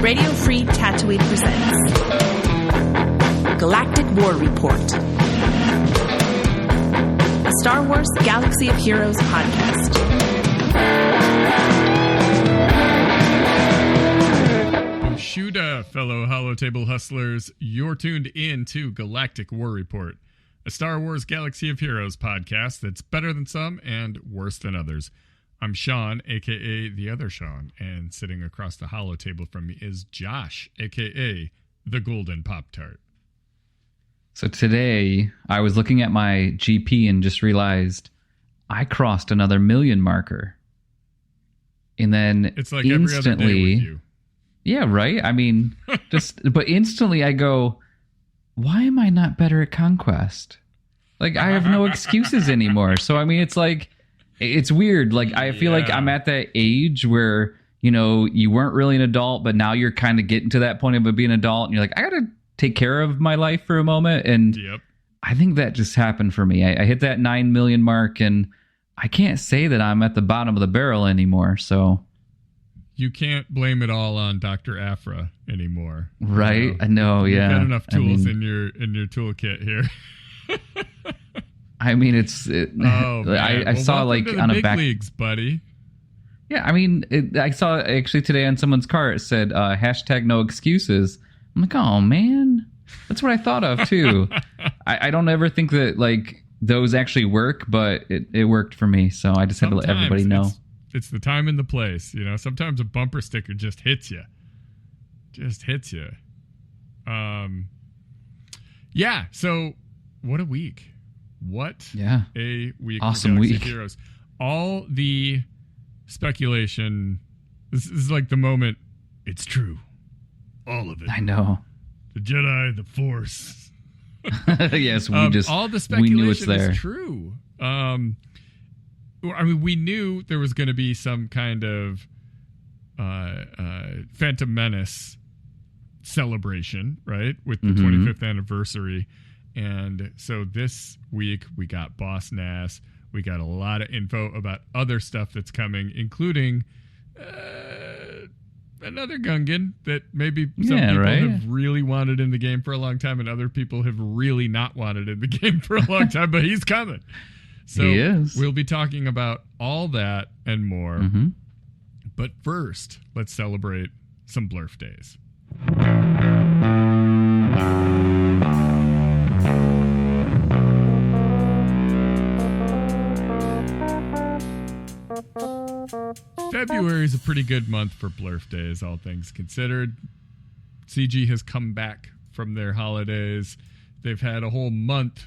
Radio Free Tatooine presents Galactic War Report, a Star Wars Galaxy of Heroes podcast. Shooda, fellow Holotable hustlers, you're tuned in to Galactic War Report, a Star Wars Galaxy of Heroes podcast that's better than some and worse than others. I'm Sean, a.k.a. the other Sean, and sitting across the holotable from me is Josh, a.k.a. the Golden Pop-Tart. So today, I was looking at my GP and just realized I crossed another million marker. And then it's like instantly, every other day with you. Yeah, right? I mean, but instantly I go, why am I not better at Conquest? Like, I have no excuses anymore. So, I mean, it's like, it's weird. Like, I feel like I'm at that age where, you know, you weren't really an adult, but now you're kind of getting to that point of being an adult. And you're like, I got to take care of my life for a moment. And I think that just happened for me. I hit that 9 million mark, and I can't say that I'm at the bottom of the barrel anymore. So you can't blame it all on Dr. Aphra anymore. Right. I know. Yeah. You've got enough tools in your toolkit here. I mean, I saw like on a back leagues, buddy. Yeah, I mean, I saw actually today on someone's car. It said hashtag no excuses. I'm like, oh man, that's what I thought of too. I don't ever think that like those actually work, but it worked for me. So I just had to let everybody know. It's the time and the place. You know, sometimes a bumper sticker just hits you. Yeah. So what a week. What a week. Awesome for Galaxy week. of Heroes. All the speculation. This is like the moment. It's true. All of it. I know. The Jedi, the Force. Yes, all the speculation we knew it's there. is true. I mean, we knew there was going to be some kind of Phantom Menace celebration, right, with the 25th anniversary. And so this week we got Boss Nass. We got a lot of info about other stuff that's coming, including another Gungan that maybe some people have really wanted in the game for a long time, and other people have really not wanted in the game for a long time, but he's coming. So he is. We'll be talking about all that and more. Mm-hmm. But first, let's celebrate some Blurf days. February is a pretty good month for Blurf days, all things considered. CG has come back from their holidays. They've had a whole month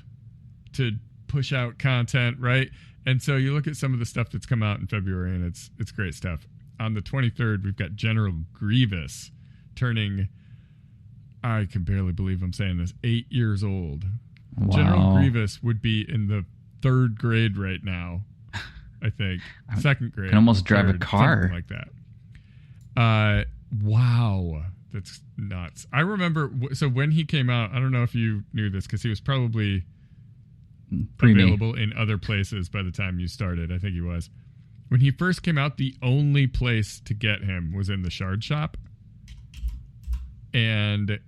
to push out content, right? And so you look at some of the stuff that's come out in February, and it's great stuff. On the 23rd, we've got General Grievous turning, I can barely believe I'm saying this, 8 years old. Wow. General Grievous would be in the 3rd grade right now, I think. 2nd grade. Can almost drive a 3rd, car. something like that. Wow. That's nuts. I remember, so when he came out, I don't know if you knew this, because he was probably available in other places by the time you started. I think he was. When he first came out, the only place to get him was in the Shard Shop. And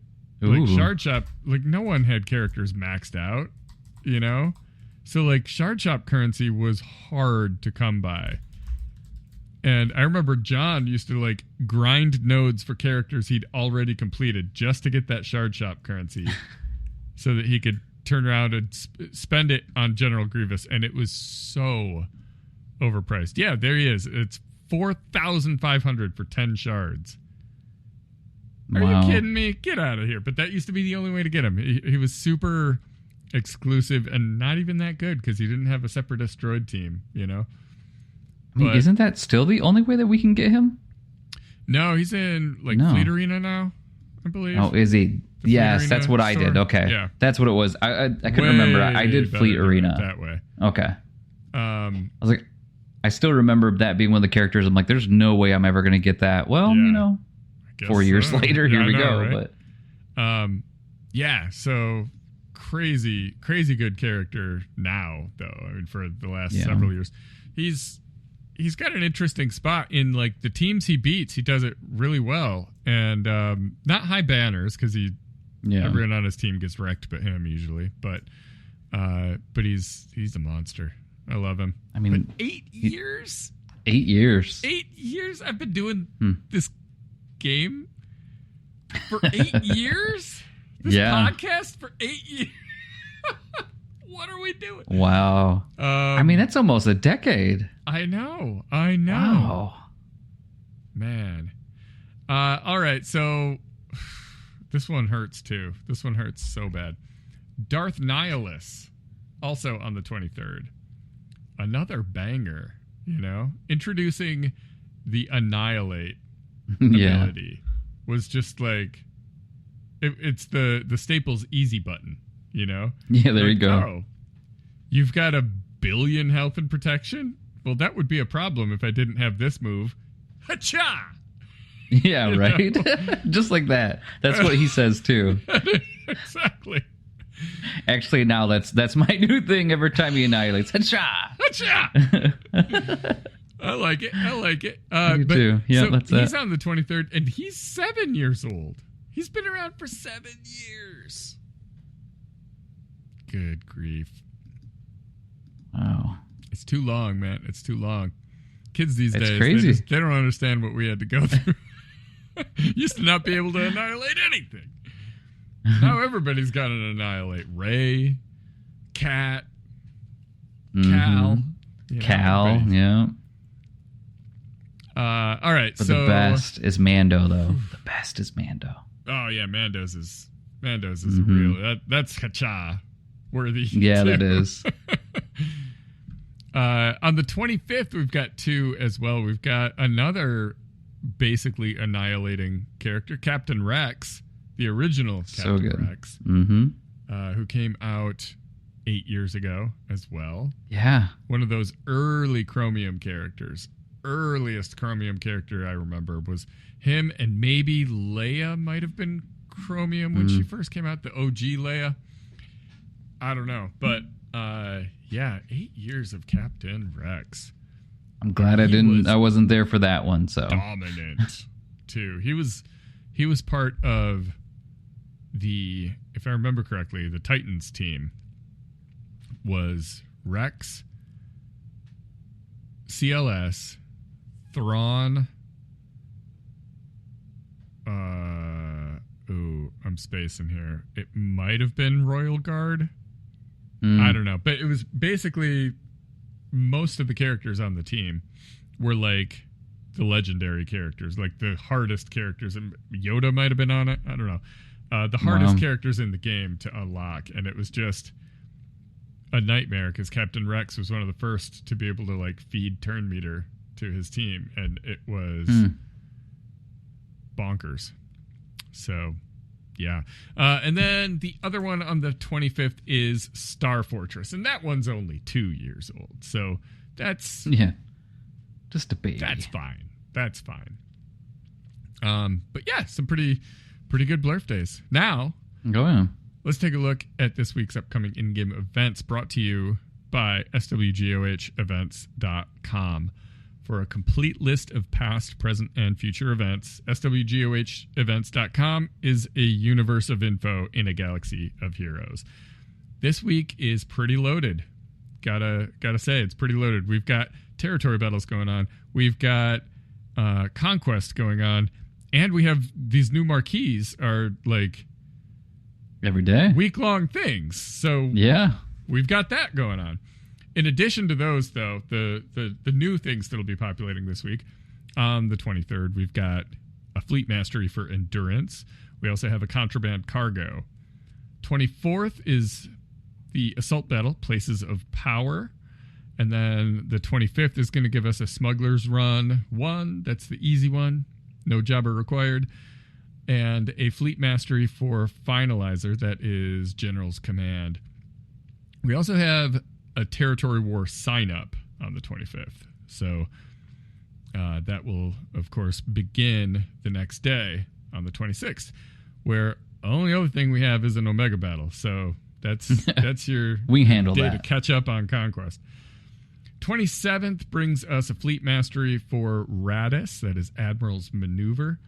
like Shard Shop, like no one had characters maxed out, you know? So like Shard Shop currency was hard to come by. And I remember John used to like grind nodes for characters he'd already completed just to get that Shard Shop currency so that he could turn around and spend it on General Grievous. And it was so overpriced. Yeah, there he is. It's 4,500 for 10 shards. Are you kidding me? Get out of here. But that used to be the only way to get him. He was super exclusive and not even that good because he didn't have a Separatist droid team, you know? I mean, isn't that still the only way that we can get him? No, he's in Fleet Arena now, I believe. Oh, is he? Yes, that's what I did. Okay. Yeah. That's what it was. I couldn't remember. I did Fleet Arena. That way. Okay. I was like, I still remember that being one of the characters. I'm like, there's no way I'm ever going to get that. Well, you know, 4 years later, here we go. Right? But yeah, so crazy good character now, though. I mean, for the last several years. He's he's got an interesting spot in like the teams he beats. He does it really well, and not high banners because everyone on his team gets wrecked, but him usually. But he's a monster. I love him. I mean, but 8 years. 8 years. 8 years. I've been doing this game for 8 years. This podcast for 8 years. What are we doing? Wow. I mean, that's almost a decade. I know. Wow. Man. All right. So this one hurts too. This one hurts so bad. Darth Nihilus, also on the 23rd. Another banger, Introducing the Annihilate ability was just like, it's the Staples easy button, Yeah, there you go. Oh, you've got 1 billion health and protection? Well, that would be a problem if I didn't have this move. Ha-cha! Yeah, right? Just like that. That's what he says, too. Exactly. Actually, now that's my new thing every time he annihilates. Ha-cha! Ha-cha! I like it. Me too. Yeah, so he's on the 23rd, and he's 7 years old. He's been around for 7 years. Good grief. Wow. It's too long, man. It's too long. Kids these days, crazy. They don't understand what we had to go through. Used to not be able to annihilate anything. Now everybody's got an annihilate. Ray, Cat, Cal. Cal, yeah. All right, but so the best is Mando, though. The best is Mando. Oh yeah, Mando's is real. That's Hacha worthy. Yeah, too. that is. On the 25th, we've got 2 as well. We've got another basically annihilating character, Captain Rex, the original Captain Rex, who came out 8 years ago as well. Yeah. One of those early Chromium characters. Earliest Chromium character I remember was him, and maybe Leia might have been Chromium when she first came out, the OG Leia. I don't know, but yeah, 8 years of Captain Rex. I'm glad I wasn't there for that one. So dominant too. He was part of the, if I remember correctly, the Titans team was Rex, CLS, Thrawn. I'm spacing here. It might have been Royal Guard. I don't know, but it was basically most of the characters on the team were like the legendary characters, like the hardest characters. And Yoda might have been on it. I don't know. The hardest characters in the game to unlock, and it was just a nightmare because Captain Rex was one of the first to be able to like feed turn meter to his team, and it was bonkers. So yeah. And then the other one on the 25th is Star Fortress, and that one's only 2 years old. So that's just a baby. That's fine. But yeah, some pretty good birthdays. Now, go on. Let's take a look at this week's upcoming in-game events brought to you by swgohevents.com. For a complete list of past, present, and future events, swgohevents.com is a universe of info in a galaxy of heroes. This week is pretty loaded. Gotta say, it's pretty loaded. We've got territory battles going on. We've got conquest going on. And we have these new marquees are like every day, week-long things. So yeah, we've got that going on. In addition to those, though, the new things that'll be populating this week, on the 23rd, we've got a fleet mastery for endurance. We also have a contraband cargo. 24th is the assault battle, places of power. And then the 25th is going to give us a smuggler's run 1. That's the easy one. No jobber required. And a fleet mastery for finalizer. That is General's Command. We also have a territory war sign up on the 25th. So that will, of course, begin the next day on the 26th, where the only other thing we have is an Omega battle. So that's your we handle day that to catch up on conquest. 27th brings us a fleet mastery for Radis, that is Admiral's Maneuver.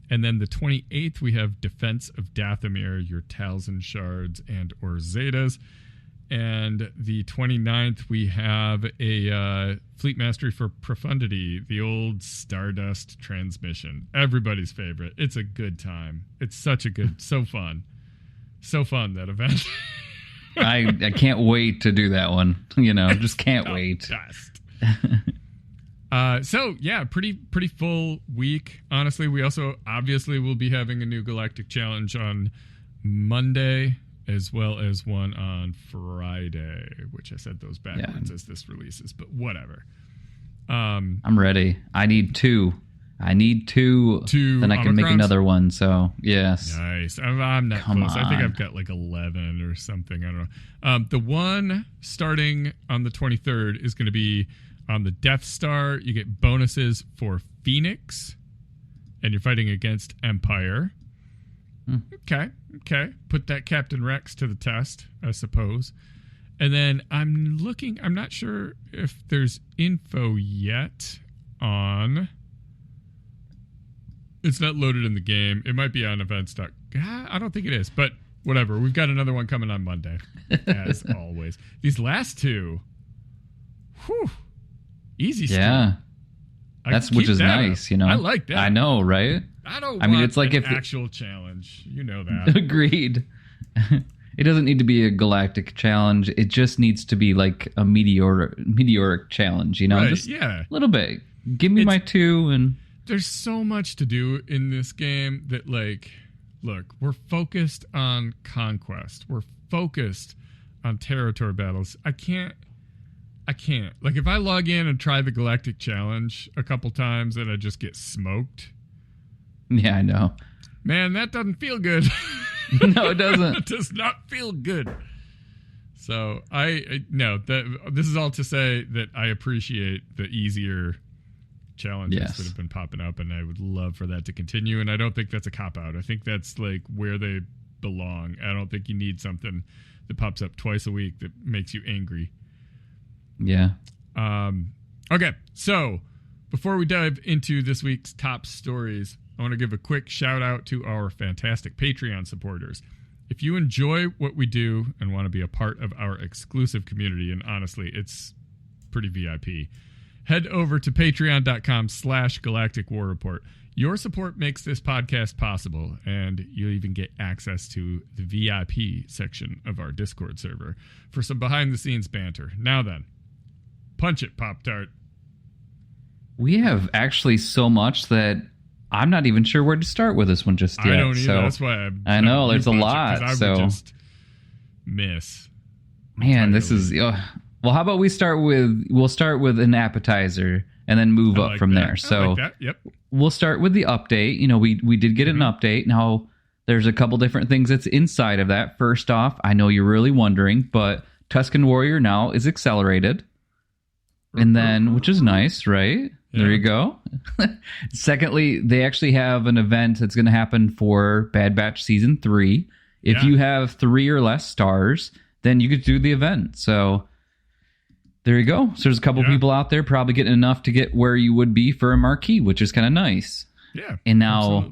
And then the 28th, we have Defense of Dathomir, your Talzin Shards and or Zetas. And the 29th, we have a fleet mastery for Profundity, the old Stardust transmission. Everybody's favorite. It's a good time. It's such a good, so fun. So fun, that event. I can't wait to do that one. Just can't wait. So yeah, pretty full week. Honestly, we also obviously will be having a new Galactic Challenge on Monday, as well as one on Friday, which I said those backwards as this releases, but whatever. I'm ready. I need two. Then I can make another one. So yes. Nice. I'm not Come close. on. I think I've got like 11 or something. I don't know. The one starting on the 23rd is going to be on the Death Star. You get bonuses for Phoenix, and you're fighting against Empire. Okay. Put that Captain Rex to the test, I suppose. And then I'm not sure if there's info yet on... It's not loaded in the game. It might be on events. I don't think it is, but whatever. We've got another one coming on Monday, as always. These last two, easy stuff. Yeah. Which is nice, I like that. I know, right? I mean, it's like an actual challenge. You know that. Agreed. It doesn't need to be a galactic challenge. It just needs to be like a meteoric challenge, Right, just a little bit. Give me my two and... There's so much to do in this game that, like, look, we're focused on conquest. We're focused on territory battles. I can't. Like, if I log in and try the Galactic Challenge a couple times and I just get smoked. Yeah, I know. Man, that doesn't feel good. No, it doesn't. It does not feel good. So, this is all to say that I appreciate the easier challenges that have been popping up, and I would love for that to continue. And I don't think that's a cop-out. I think that's like where they belong. I don't think you need something that pops up twice a week that makes you angry. Yeah. Okay, so before we dive into this week's top stories, I want to give a quick shout out to our fantastic Patreon supporters. If you enjoy what we do and want to be a part of our exclusive community, and honestly, it's pretty VIP, head over to patreon.com/Galactic War Report. Your support makes this podcast possible, and you'll even get access to the VIP section of our Discord server for some behind-the-scenes banter. Now then, punch it, Pop-Tart. We have actually so much that I'm not even sure where to start with this one just yet. I don't either. So that's why I know there's a lot. I would just miss. Man, this is... well, how about we'll start with an appetizer and then move up from there. So like that. Yep. We'll start with the update. We did get an update. Now, there's a couple different things that's inside of that. First off, I know you're really wondering, but Tusken Warrior now is accelerated. And then, which is nice, right? Yeah. There you go. Secondly, they actually have an event that's going to happen for Bad Batch Season 3. If you have 3 or less stars, then you could do the event. So there you go. So there's a couple people out there probably getting enough to get where you would be for a marquee, which is kind of nice. Yeah. And now,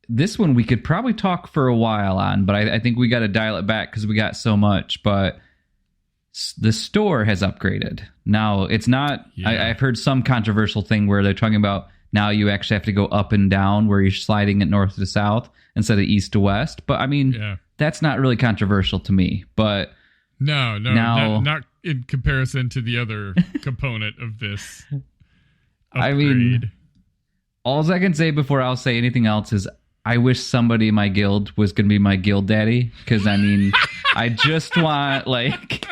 this one we could probably talk for a while on, but I think we got to dial it back because we got so much. But the store has upgraded. Now, it's not... I've heard some controversial thing where they're talking about now you actually have to go up and down where you're sliding it north to south instead of east to west. But, I mean, that's not really controversial to me. But... No, not in comparison to the other component of this upgrade. I mean, all I can say before I'll say anything else is I wish somebody in my guild was going to be my guild daddy. Because, I mean, I just want, like...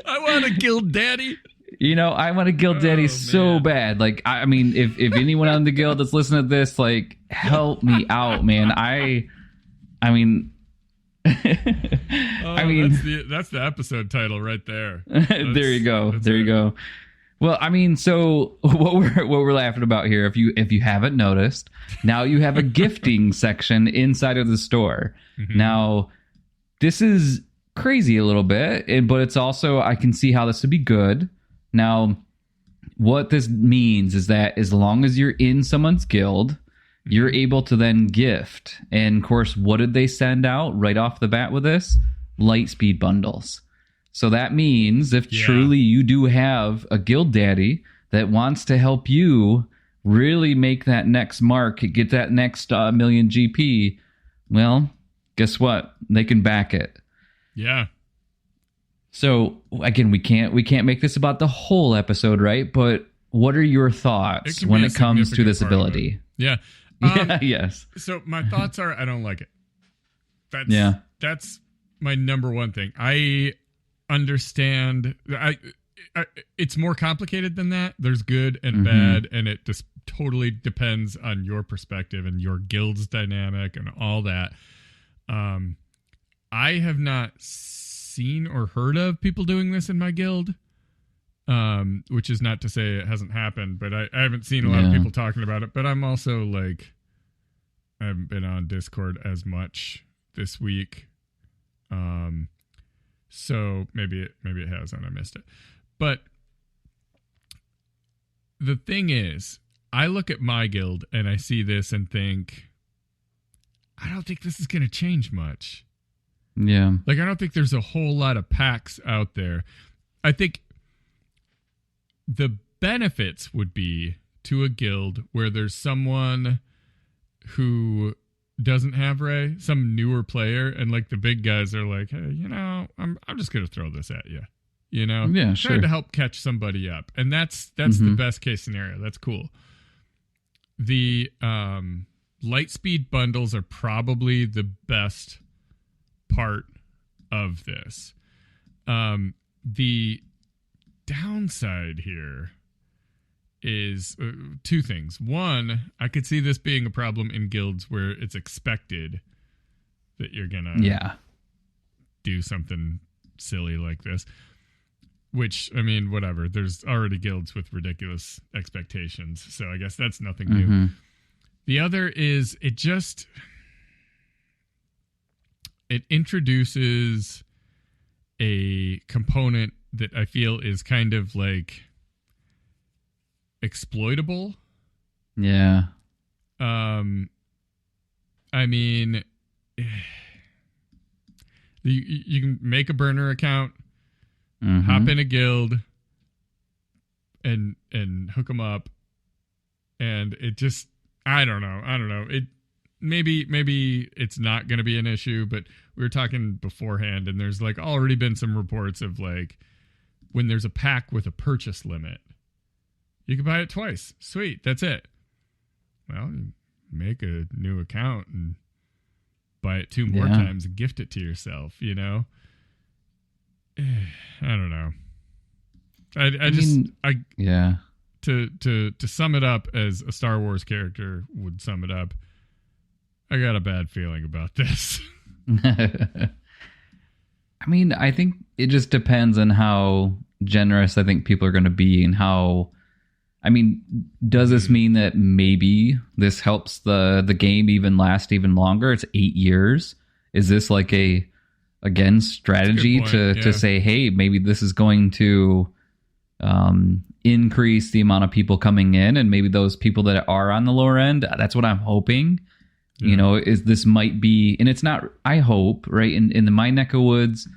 I want a guild daddy. I want a guild daddy so bad. Like, I mean, if anyone on the guild that's listening to this, like, help me out, man. I mean... I mean, that's the episode title right there. There you go. Well, I mean, so what we're laughing about here, if you haven't noticed, now you have a gifting section inside of the store. Mm-hmm. Now, this is crazy a little bit, but it's also, I can see how this would be good. Now, what this means is that as long as you're in someone's guild, you're able to then gift. And of course, what did they send out right off the bat with this? Lightspeed bundles. So that means if truly you do have a guild daddy that wants to help you really make that next mark, get that next million GP, well, guess what? They can back it. Yeah. So again, we can't make this about the whole episode, right? But what are your thoughts when it comes to this ability? Yeah. Yes. So my thoughts are, I don't like it. That's my number one thing. I understand. It's more complicated than that. There's good and bad, and it just totally depends on your perspective and your guild's dynamic and all that. I have not seen or heard of people doing this in my guild, which is not to say it hasn't happened, but I haven't seen a lot of people talking about it. But I'm also like, I haven't been on Discord as much this week. So maybe it has and I missed it. But the thing is, I look at my guild and I see this and think, I don't think this is going to change much. Yeah. Like, I don't think there's a whole lot of packs out there. I think the benefits would be to a guild where there's someone who doesn't have Ray, some newer player, and like the big guys are like, hey, I'm just going to throw this at you. Yeah, sure. Trying to help catch somebody up. And that's the best case scenario. That's cool. The Lightspeed bundles are probably the best part of this. The downside here is two things. One, I could see this being a problem in guilds where it's expected that you're going to do something silly like this. Which, I mean, whatever. There's already guilds with ridiculous expectations. So I guess that's nothing new. The other is it introduces a component that I feel is kind of like exploitable. Yeah. I mean, you can make a burner account, hop in a guild, and hook them up, and it just, I don't know. It maybe it's not going to be an issue, but we were talking beforehand, and there's like already been some reports of like when there's a pack with a purchase limit, you can buy it twice. Sweet, that's it. Well, you make a new account and buy it 2 more times and gift it to yourself. I don't know. To sum it up as a Star Wars character would sum it up, I got a bad feeling about this. I mean, I think it just depends on how generous I think people are going to be and how, I mean, does this mean that maybe this helps the game even last even longer? It's 8 years. Is this like a, again, strategy to say, hey, maybe this is going to increase the amount of people coming in, and maybe those people that are on the lower end, that's what I'm hoping. Is this might be, and it's not, I hope, right, in my neck of woods,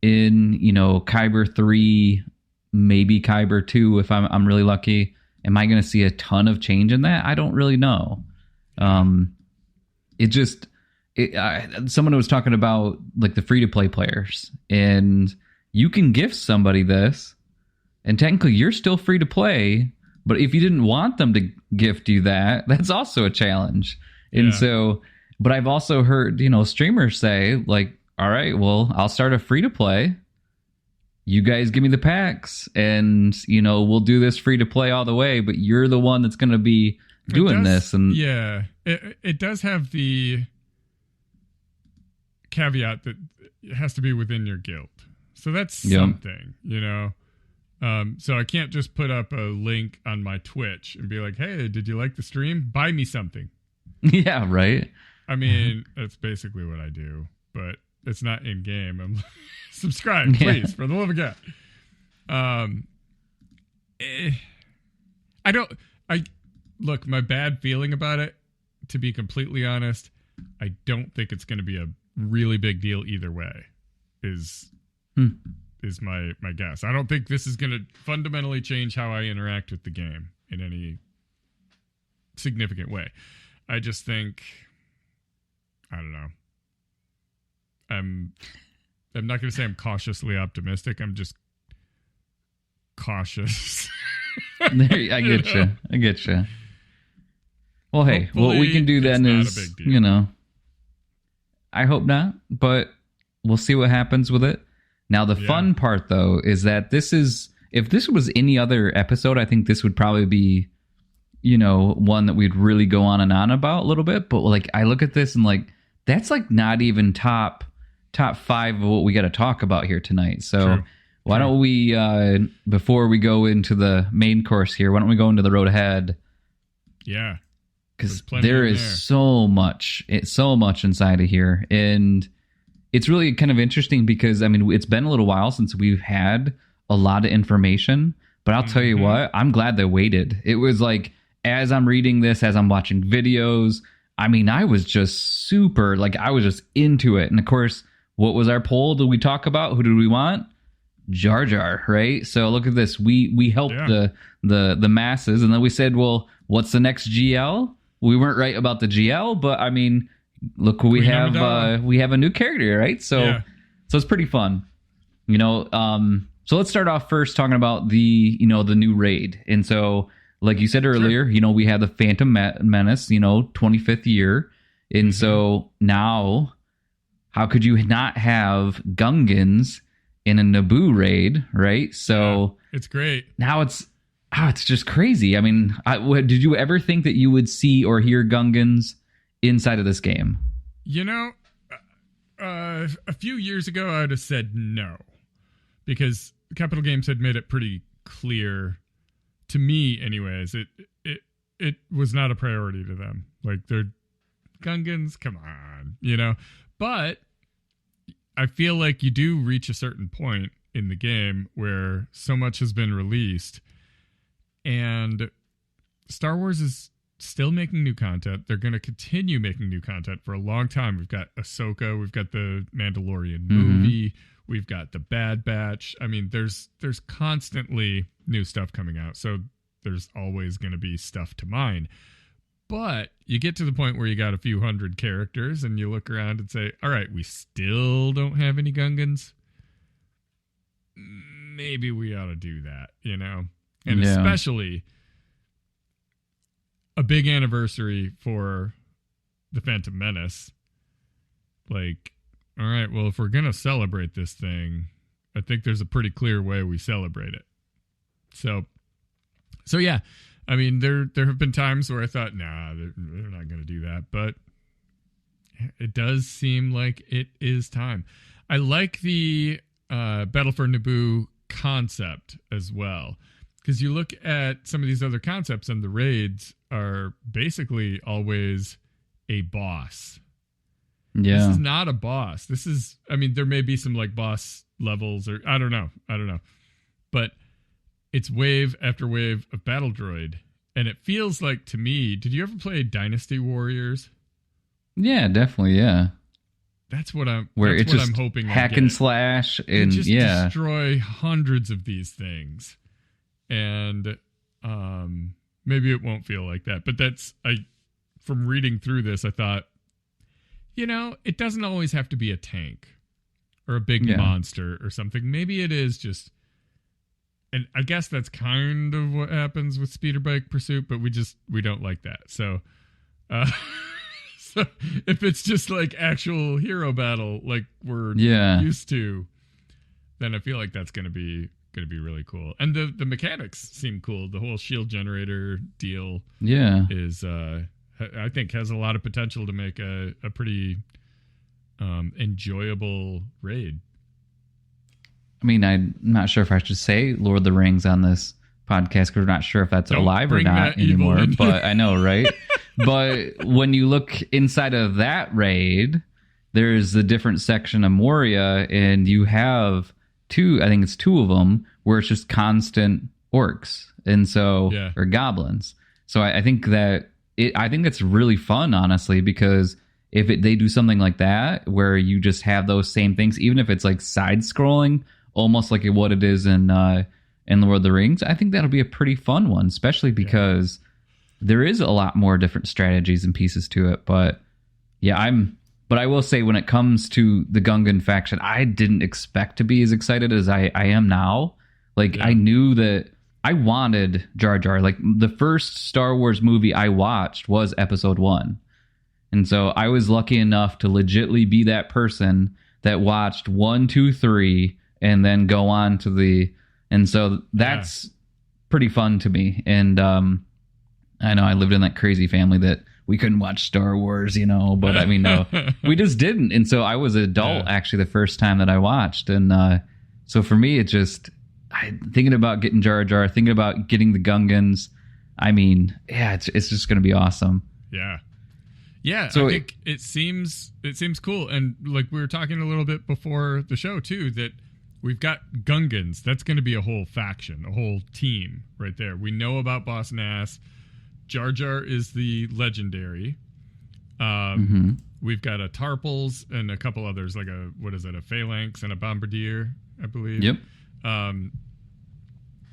in, Kyber 3, maybe Kyber 2, if I'm really lucky, am I going to see a ton of change in that? I don't really know. Someone was talking about like the free-to-play players, and you can gift somebody this, and technically you're still free to play, but if you didn't want them to gift you that, that's also a challenge. And so, but I've also heard, streamers say like, all right, well, I'll start a free to play. You guys give me the packs and, we'll do this free to play all the way, but you're the one that's going to be doing this. And it does have the caveat that it has to be within your guild. So that's something, so I can't just put up a link on my Twitch and be like, hey, did you like the stream? Buy me something. Yeah, right. I mean, that's basically what I do. But it's not in game. I'm subscribe, please, for the love of God. Look, my bad feeling about it, to be completely honest, I don't think it's going to be a really big deal either way, is my guess. I don't think this is going to fundamentally change how I interact with the game in any significant way. I just think, I don't know. I'm not going to say I'm cautiously optimistic. I'm just cautious. I get you. Well, hey, Hopefully what we can do then it's not a is, big deal. I hope not, but we'll see what happens with it. Now, the fun part, though, is that if this was any other episode, I think this would probably be, one that we'd really go on and on about a little bit. But like, I look at this and like, that's like not even top 5 of what we got to talk about here tonight. So why don't we, before we go into the main course here, why don't we go into the road ahead? Yeah. Because there is so much inside of here. And it's really kind of interesting because, I mean, it's been a little while since we've had a lot of information. But I'll tell you what, I'm glad they waited. It was like, as I'm reading this, as I'm watching videos, I mean, I was just super, like, I was just into it. And of course, what was our poll? Did we talk about? Who did we want? Jar Jar, right? So look at this. We helped the masses. And then we said, well, what's the next GL? We weren't right about the GL, but I mean, look, we have a new character, right? So it's pretty fun, So let's start off first talking about the new raid. And so, like you said earlier, we had the Phantom Menace, 25th year, and so now, how could you not have Gungans in a Naboo raid, right? So it's great. Now it's just crazy. I mean, did you ever think that you would see or hear Gungans inside of this game? A few years ago, I would have said no, because Capital Games had made it pretty clear, to me anyways, it was not a priority to them. Like, they're Gungans, come on, But I feel like you do reach a certain point in the game where so much has been released, and Star Wars is still making new content. They're going to continue making new content for a long time. We've got Ahsoka, we've got the Mandalorian movie, we've got the Bad Batch. I mean, there's constantly new stuff coming out, so there's always going to be stuff to mine. But you get to the point where you got a few hundred characters and you look around and say, all right, we still don't have any Gungans. Maybe we ought to do that, And especially a big anniversary for the Phantom Menace. Like, all right, well, if we're going to celebrate this thing, I think there's a pretty clear way we celebrate it. So yeah, I mean, there have been times where I thought, nah, they're not going to do that. But it does seem like it is time. I like the Battle for Naboo concept as well, because you look at some of these other concepts and the raids are basically always a boss. Yeah. This is not a boss. This is, I mean, there may be some like boss levels or I don't know. But it's wave after wave of battle droid. And it feels like, to me, did you ever play Dynasty Warriors? Yeah, definitely. Yeah. That's what I'm hoping. Hack and slash and just destroy hundreds of these things. And maybe it won't feel like that, but from reading through this, I thought, it doesn't always have to be a tank or a big monster or something. Maybe it is just, and I guess that's kind of what happens with Speeder Bike Pursuit, but we don't like that. So, so if it's just like actual hero battle, like we're used to, then I feel like that's going to be really cool. And the mechanics seem cool. The whole shield generator deal is I think has a lot of potential to make a pretty enjoyable raid. I mean, I'm not sure if I should say Lord of the Rings on this podcast because we're not sure if that's alive or not anymore, but I know, right? But when you look inside of that raid, there's the different section of Moria, and you have I think it's two of them, where it's just constant orcs, and so or goblins. So I think that I think it's really fun, honestly, because if they do something like that, where you just have those same things, even if it's like side scrolling, almost like what it is in the Lord of the Rings, I think that'll be a pretty fun one, especially because there is a lot more different strategies and pieces to it. But yeah, but I will say, when it comes to the Gungan faction, I didn't expect to be as excited as I am now. Like, I knew that I wanted Jar Jar. Like, the first Star Wars movie I watched was Episode 1. And so I was lucky enough to legitly be that person that watched 1, 2, 3, and then go on to and so that's pretty fun to me. And I know I lived in that crazy family that we couldn't watch Star Wars, but I mean, no, we just didn't. And so I was an adult actually the first time that I watched. And so for me, it's just thinking about getting Jar Jar, thinking about getting the Gungans. I mean, it's just going to be awesome. Yeah. Yeah, so I think it seems cool. And like we were talking a little bit before the show too, that we've got Gungans. That's going to be a whole faction, a whole team right there. We know about Boss Nass. Jar Jar is the legendary. We've got a Tarpals and a couple others, like a Phalanx and a Bombardier, I believe. Yep.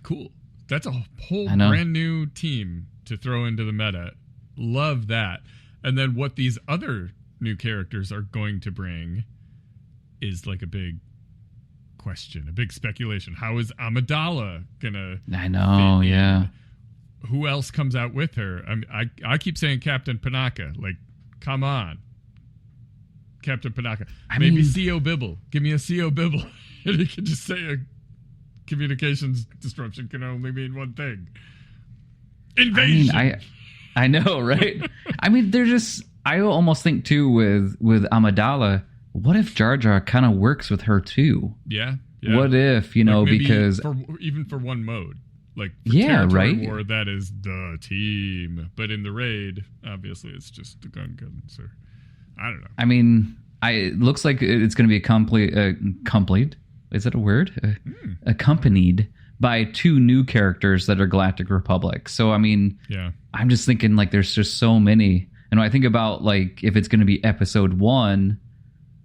Cool. That's a whole brand new team to throw into the meta. Love that. And then what these other new characters are going to bring is like a big question, a big speculation. How is Amidala gonna? I know, yeah. Who else comes out with her? I keep saying Captain Panaka. Like, come on, Captain Panaka. Maybe C.O. Bibble. Give me a C.O. Bibble, and he can just say a communications disruption can only mean one thing: invasion. I know, right? I mean, I almost think too with Amidala, what if Jar Jar kind of works with her too? Yeah. What if, because even for one mode, like for right? War, that is the team, but in the raid, obviously, it's just the Gungans. Or I don't know. I mean, it looks like it's going to be complete. Is that a word? Accompanied by 2 new characters that are Galactic Republic. So, I mean, I'm just thinking, like, there's just so many. And when I think about, like, if it's going to be Episode 1,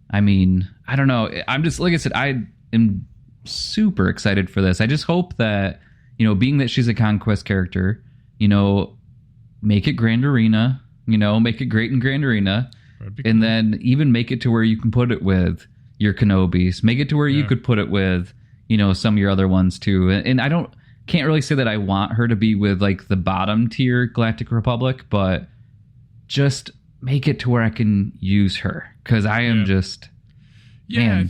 I mean, I don't know. I'm just, like I said, I am super excited for this. I just hope that, being that she's a Conquest character, make it Grand Arena, make it great in Grand Arena. And then even make it to where you can put it with your Kenobis. Make it to where you could put it with, some of your other ones too. And I can't really say that I want her to be with like the bottom tier Galactic Republic, but just make it to where I can use her. Cause I am just, man.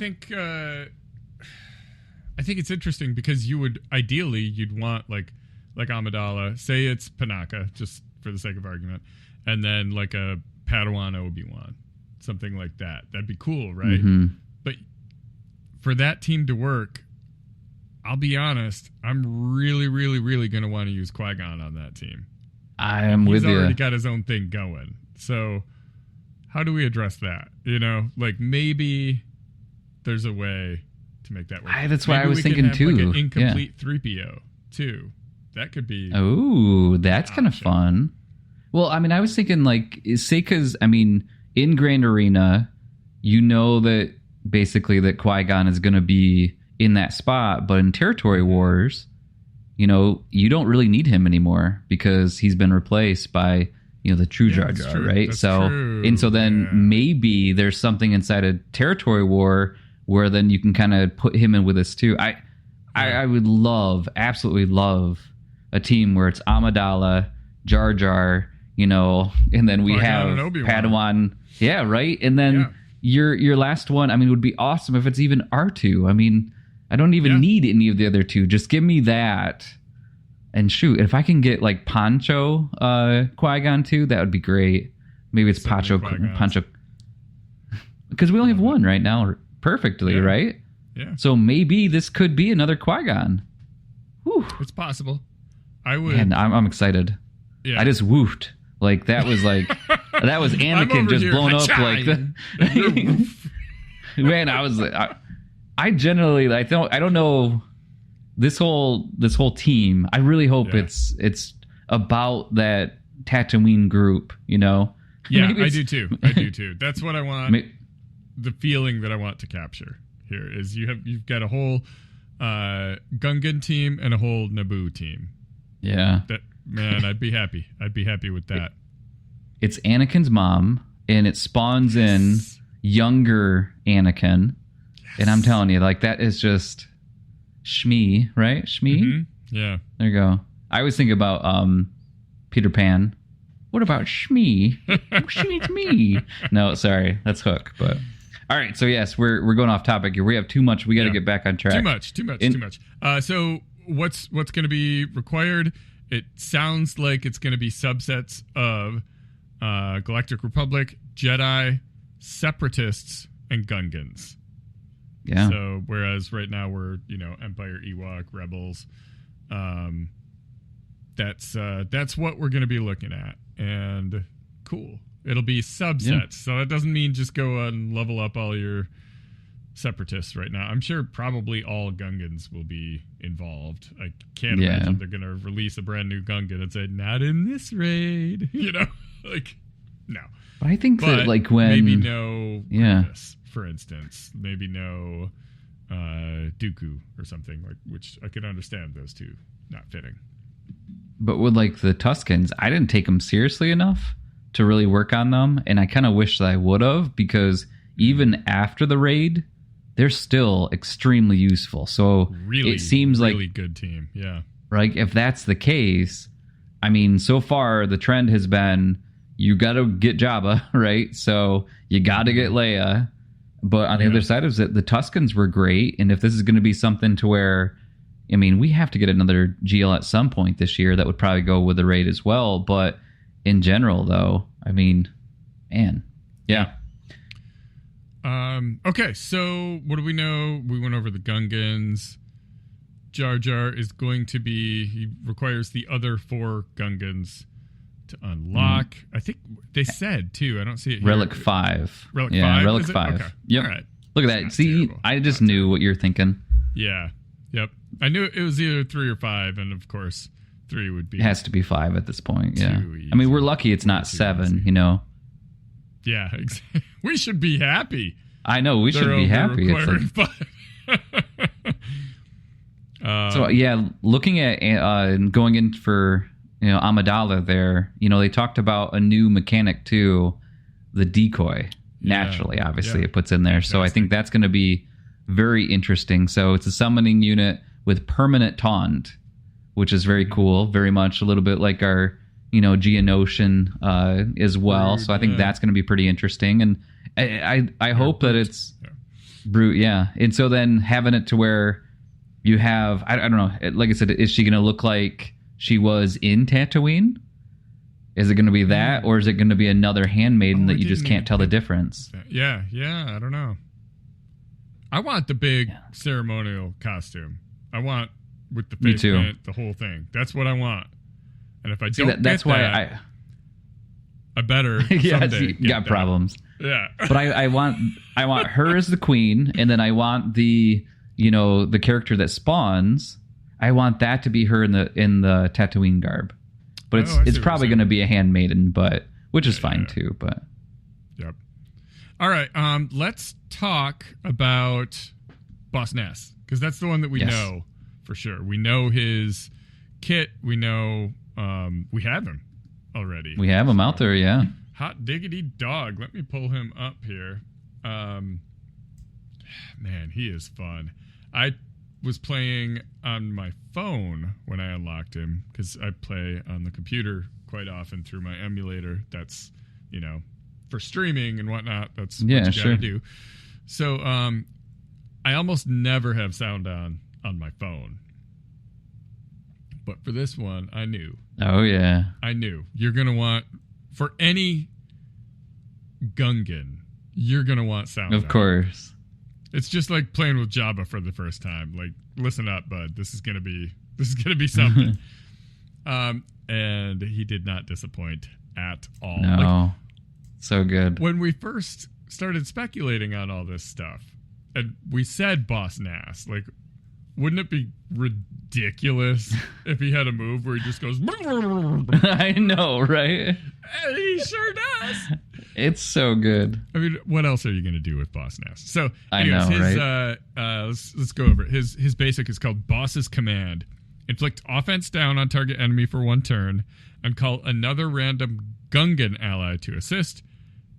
I think it's interesting because you'd want like Amidala, say it's Panaka, just for the sake of argument. And then like a Padawan Obi-Wan, something like that. That'd be cool. Right. Mm-hmm. But for that team to work, I'll be honest, I'm really, really, really going to want to use Qui-Gon on that team. I am with you. He's already got his own thing going. So how do we address that? Like maybe there's a way to make that work. That's what I was thinking too. Like an incomplete 3PO too. That could be. Oh, that's kind of fun. Well, I mean, I was thinking like, because, I mean, in Grand Arena, that basically that Qui-Gon is going to be in that spot, but in Territory Wars, you don't really need him anymore because he's been replaced by, the true Jar Jar, right? That's so, true. And so then maybe there's something inside a Territory War where then you can kind of put him in with us too. I would absolutely love a team where it's Amidala, Jar Jar, and then we have Padawan. Yeah, right? And then your last one, I mean, would be awesome if it's even R2. I mean, I don't even need any of the other 2. Just give me that. And shoot, if I can get like Poncho Qui-Gon too, that would be great. Maybe it's Poncho. Because we only have one right now perfectly, right? Yeah. So maybe this could be another Qui-Gon. Whew. It's possible. I would. And I'm excited. Yeah. I just woofed. Like that was like That was Anakin just blown up like the. Man, I was like, I generally, I don't know this whole team. I really hope it's about that Tatooine group, you know? Yeah, I do too. That's what I want. The feeling that I want to capture here is you've got a whole Gungan team and a whole Naboo team. Yeah. Man, I'd be happy. I'd be happy with that. It's Anakin's mom, and it spawns in younger Anakin. Yes. And I'm telling you, like, that is just Shmi, right? Shmi? Mm-hmm. Yeah. There you go. I always think about Peter Pan. What about Shmi? Shmi to me. No, sorry. That's Hook. But all right. So, yes, we're going off topic here. We have too much. We got to get back on track. Too much. So what's going to be required? It sounds like it's going to be subsets of Galactic Republic, Jedi, Separatists, and Gungans. Yeah. So whereas right now we're, Empire, Ewok, Rebels, that's what we're going to be looking at. And cool. It'll be subsets. Yeah. So that doesn't mean just go and level up all your Separatists right now. I'm sure probably all Gungans will be involved. I can't imagine they're going to release a brand new Gungan and say, not in this raid. Like, no. But I think that, like, when... Maybe no Grievous, for instance. Maybe no Dooku or something, like, which I could understand those two not fitting. But with, like, the Tuskens, I didn't take them seriously enough to really work on them, and I kind of wish that I would have, because even after the raid, they're still extremely useful. So really, it seems like really good team. Yeah. Right. If that's the case, I mean, so far the trend has been you got to get Jabba, right? So you got to get Leia. But on the other side of it, the Tuskens were great. And if this is going to be something to where, I mean, we have to get another GL at some point this year, that would probably go with the raid as well. But in general, though, I mean, man, yeah. Okay, so what do we know? We went over the Gungans. Jar Jar is going to be... He requires the other 4 Gungans to unlock. I think they said, too. I don't see it here. Relic 5. Relic 5? Relic 5. Okay. Yep. All right. Look at that. See, terrible. I just knew what you're thinking. Yeah. Yep. I knew it was either 3 or 5, and of course, 3 would be... It has to be 5 at this point, yeah. I mean, we're lucky it's not 7, Yeah, exactly. We should be happy. I know, we should be happy. It's like... So, yeah, looking at going in for, Amidala there, they talked about a new mechanic, too, the decoy. Naturally, obviously, it puts in there. Fantastic. So I think that's going to be very interesting. So it's a summoning unit with permanent taunt, which is very cool. Very much a little bit like our, Geonosian as well. So I think that's going to be pretty interesting. And I hope that it's brute. Yeah. And so then having it to where you have, I don't know, like I said, is she going to look like she was in Tatooine? Is it going to be that, or is it going to be another handmaiden that you just can't tell the difference? Yeah, I don't know. I want the big ceremonial costume. I want with the face paint, the whole thing. That's what I want. And if I don't that's get why that, I better someday you got problems. Yeah. But I want her as the queen, and then I want the the character that spawns. I want that to be her in the Tatooine garb. But it's probably going to be a handmaiden, but which is fine too. But yep. All right. Let's talk about Boss Nass, because that's the one that we know for sure. We know his kit. We know we have him already. We have him out there. Yeah. Hot diggity dog. Let me pull him up here. Man, he is fun. I was playing on my phone when I unlocked him, because I play on the computer quite often through my emulator. That's, for streaming and whatnot. That's what you gotta do. So I almost never have sound on my phone. But for this one, I knew. Oh, yeah. I knew. You're going to want, for any Gungan, you're going to want sound. Of course. It's just like playing with Jabba for the first time. Like, listen up, bud. This is gonna be something. And he did not disappoint at all. No. So good. When we first started speculating on all this stuff, and we said Boss Nass, like, wouldn't it be ridiculous if he had a move where he just goes... I know, right? He sure does. It's so good. I mean, what else are you going to do with Boss Nass? So, anyways, anyways, right? Let's go over it. His basic is called Boss's Command. Inflict offense down on target enemy for 1 turn, and call another random Gungan ally to assist,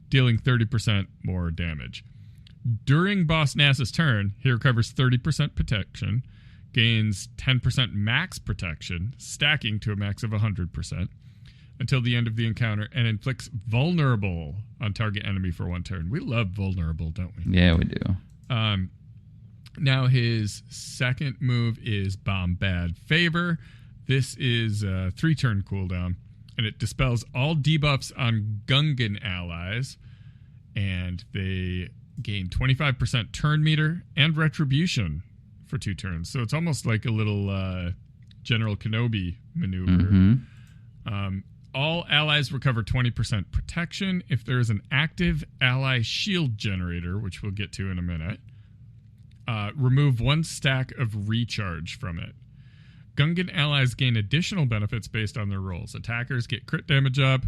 dealing 30% more damage. During Boss Nass's turn, he recovers 30% protection, gains 10% max protection, stacking to a max of 100%, until the end of the encounter, and inflicts vulnerable on target enemy for 1 turn. We love vulnerable, don't we? Yeah, we do. Now his second move is Bomb Bad Favor. This is a 3-turn cooldown, and it dispels all debuffs on Gungan allies, and they gain 25% turn meter and retribution for 2 turns. So it's almost like a little General Kenobi maneuver. All allies recover 20% protection if there is an active ally shield generator, which we'll get to in a minute. Remove 1 stack of recharge from it. Gungan allies gain additional benefits based on their rolls. Attackers get crit damage up,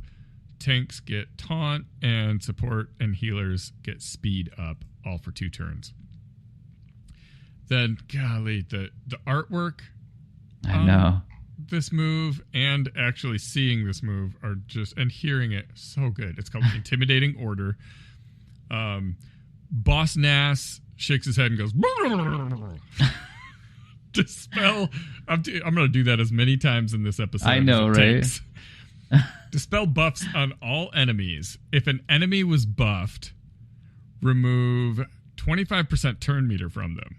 tanks get taunt, and support and healers get speed up, all for 2 turns. Then, golly, the artwork I know. this move and actually seeing this move are just, and hearing it, so good. It's called Intimidating Order. Boss Nass shakes his head and goes, Dispel. I'm going to do that as many times in this episode. I know, as it right? takes. Dispel buffs on all enemies. If an enemy was buffed, remove 25% turn meter from them.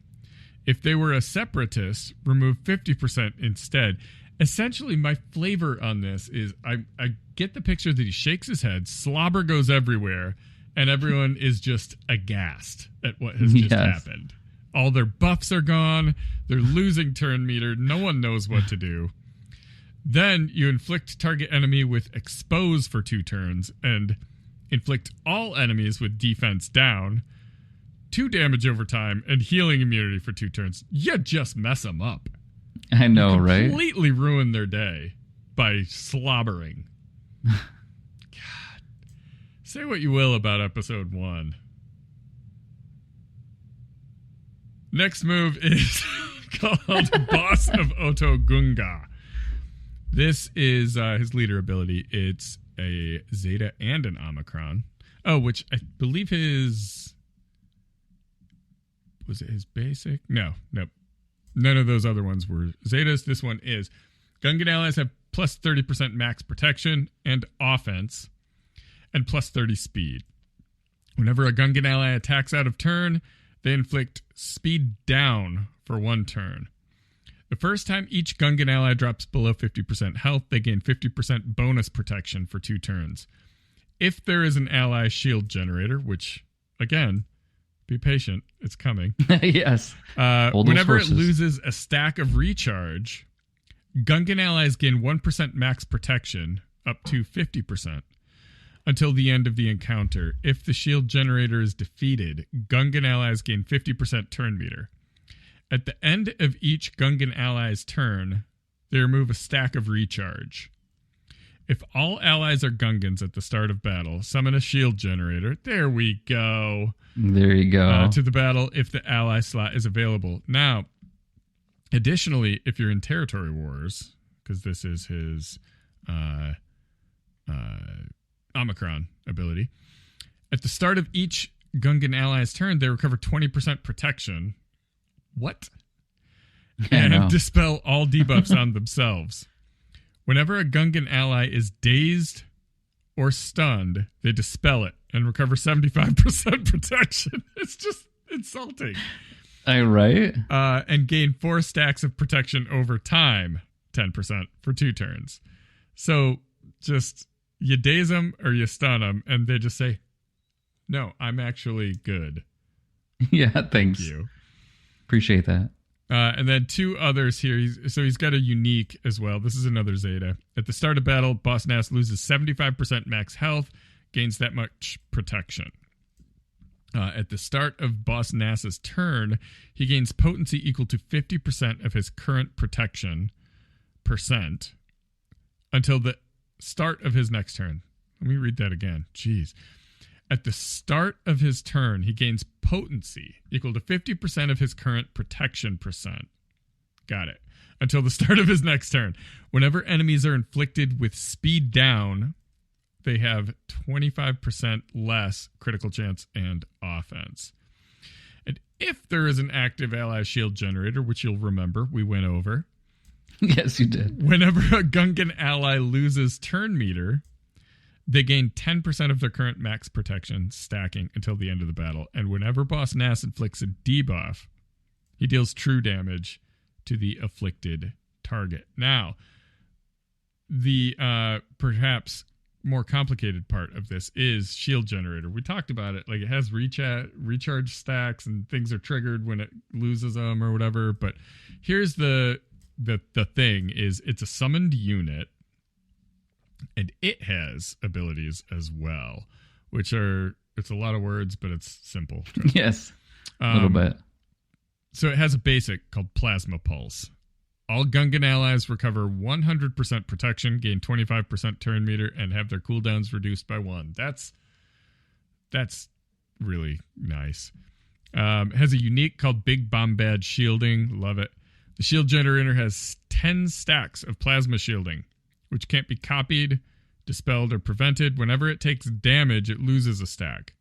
If they were a separatist, remove 50% instead. Essentially, my flavor on this is I get the picture that he shakes his head, slobber goes everywhere, and everyone is just aghast at what has just happened. All their buffs are gone. They're losing turn meter. No one knows what to do. Then you inflict target enemy with expose for 2 turns and inflict all enemies with defense down, 2 damage over time, and healing immunity for 2 turns. You just mess them up. I know, right? Completely ruin their day by slobbering. God. Say what you will about episode 1. Next move is called Boss of Otogunga. This is his leader ability. It's a Zeta and an Omicron. Oh, which I believe his... Was it his basic? No. None of those other ones were Zetas. This one is. Gungan allies have plus 30% max protection and offense, and plus 30 speed. Whenever a Gungan ally attacks out of turn, they inflict speed down for 1 turn. The first time each Gungan ally drops below 50% health, they gain 50% bonus protection for 2 turns. If there is an ally shield generator, which, again, be patient, it's coming. Yes. Whenever it loses a stack of recharge, Gungan allies gain 1% max protection, up to 50%, until the end of the encounter. If the shield generator is defeated, Gungan allies gain 50% turn meter. At the end of each Gungan ally's turn, they remove a stack of recharge. If all allies are Gungans at the start of battle, summon a shield generator. There we go. There you go. To the battle if the ally slot is available. Now, additionally, if you're in territory wars, because this is his Omicron ability, at the start of each Gungan ally's turn, they recover 20% protection. What? And dispel all debuffs on themselves. Whenever a Gungan ally is dazed or stunned, they dispel it and recover 75% protection. It's just insulting. Right? And gain 4 stacks of protection over time, 10% for 2 turns. So just you daze them or you stun them, and they just say, no, I'm actually good. Yeah, thanks. Thank you. Appreciate that. And then 2 others here. He's got a unique as well. This is another Zeta. At the start of battle, Boss Nass loses 75% max health, gains that much protection. At the start of Boss Nass's turn, he gains potency equal to 50% of his current protection percent until the start of his next turn. Let me read that again. Jeez. At the start of his turn, he gains potency equal to 50% of his current protection percent. Got it. Until the start of his next turn. Whenever enemies are inflicted with speed down, they have 25% less critical chance and offense. And if there is an active ally shield generator, which you'll remember we went over. Yes, you did. Whenever a Gungan ally loses turn meter, they gain 10% of their current max protection stacking until the end of the battle. And whenever Boss Nass inflicts a debuff, he deals true damage to the afflicted target. Now, the perhaps more complicated part of this is shield generator. We talked about it. Like, it has recharge stacks and things are triggered when it loses them or whatever. But here's the thing is it's a summoned unit and it has abilities as well, which are, it's a lot of words, but it's simple. Yes, a little bit. So it has a basic called Plasma Pulse. All Gungan allies recover 100% protection, gain 25% turn meter, and have their cooldowns reduced by 1. That's really nice. Has a unique called Big Bombad Shielding. Love it. The shield generator has 10 stacks of plasma shielding, which can't be copied, dispelled, or prevented. Whenever it takes damage, it loses a stack.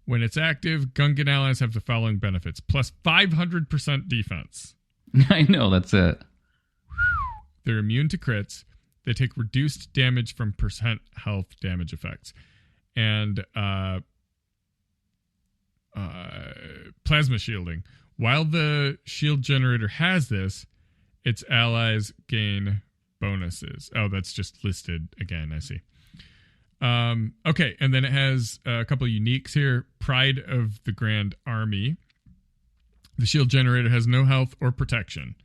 When it's active, Gungan allies have the following benefits. Plus 500% defense. I know, that's it. They're immune to crits. They take reduced damage from percent health damage effects. And plasma shielding. While the shield generator has this, its allies gain bonuses. Oh, that's just listed again, I see. Okay, and then it has a couple of uniques here. Pride of the Grand Army. The shield generator has no health or protection.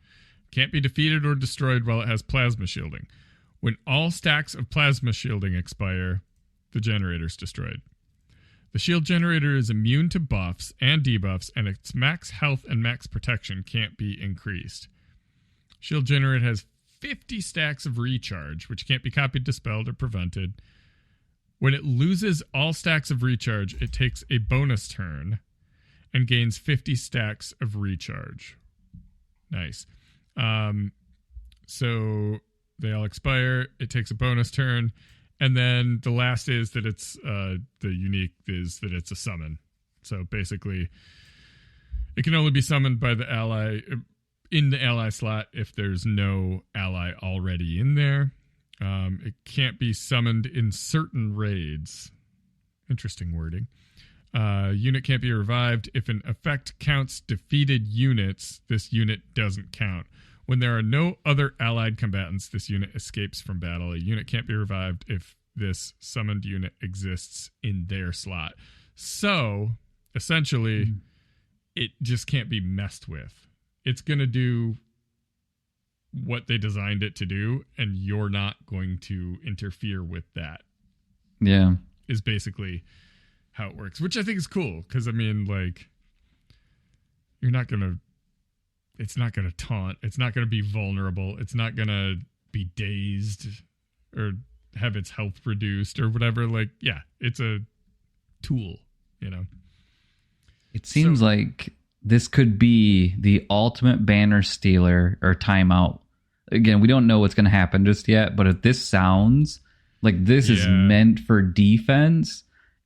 Can't be defeated or destroyed while it has plasma shielding. When all stacks of plasma shielding expire, the generator's destroyed. The shield generator is immune to buffs and debuffs, and its max health and max protection can't be increased. Shield generator has 50 stacks of recharge, which can't be copied, dispelled, or prevented. When it loses all stacks of recharge, it takes a bonus turn and gains 50 stacks of recharge. Nice. So they all expire. It takes a bonus turn. And then the last is that it's, the unique is that it's a summon. So basically, it can only be summoned by the ally in the ally slot if there's no ally already in there. It can't be summoned in certain raids. Interesting wording. Unit can't be revived. If an effect counts defeated units, this unit doesn't count. When there are no other allied combatants, this unit escapes from battle. A unit can't be revived if this summoned unit exists in their slot. So, essentially, it just can't be messed with. It's going to do what they designed it to do, and you're not going to interfere with that. Yeah. Is basically how it works, which I think is cool, because, I mean, like, it's not going to taunt. It's not going to be vulnerable. It's not going to be dazed or have its health reduced or whatever. Like, yeah, it's a tool, you know? It seems like this could be the ultimate banner stealer or timeout. Again, we don't know what's going to happen just yet, but if this sounds like this is meant for defense,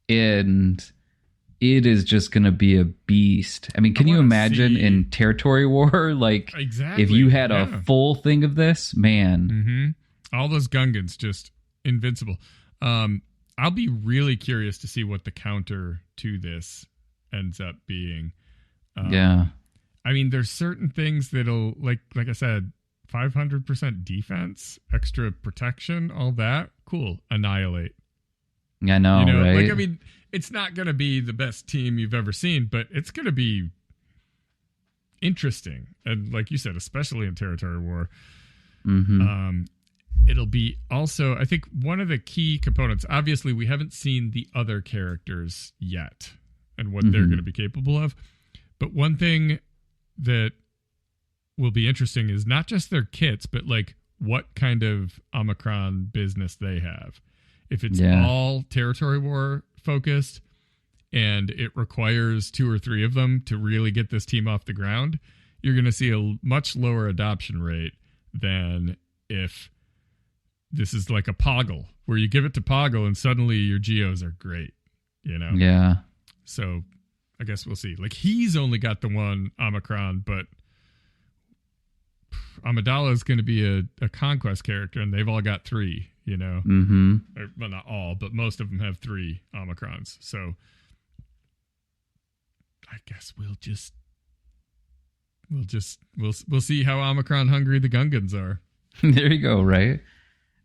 and it is just going to be a beast. I mean, can you imagine in territory war, like exactly, if you had a full thing of this, man. Mm-hmm. All those Gungans just invincible. I'll be really curious to see what the counter to this ends up being. Yeah. I mean, there's certain things that'll, like I said, 500% defense, extra protection, all that. Cool. Annihilate. I know, you know, right? Like, I mean, it's not going to be the best team you've ever seen, but it's going to be interesting. And like you said, especially in territory war. Mm-hmm. it'll be also, I think, one of the key components. Obviously, we haven't seen the other characters yet and what they're going to be capable of. But one thing that will be interesting is not just their kits, but like what kind of Omicron business they have. If it's all territory war focused and it requires 2 or 3 of them to really get this team off the ground, you're going to see a much lower adoption rate than if this is like a Poggle, where you give it to Poggle and suddenly your geos are great, you know? Yeah. So I guess we'll see. Like, he's only got the one Omicron, but Amidala is going to be a conquest character, and they've all got 3, you know? Mm-hmm. Well, not all, but most of them have 3 Omicrons. So I guess we'll see how Omicron hungry the Gungans are. There you go, right?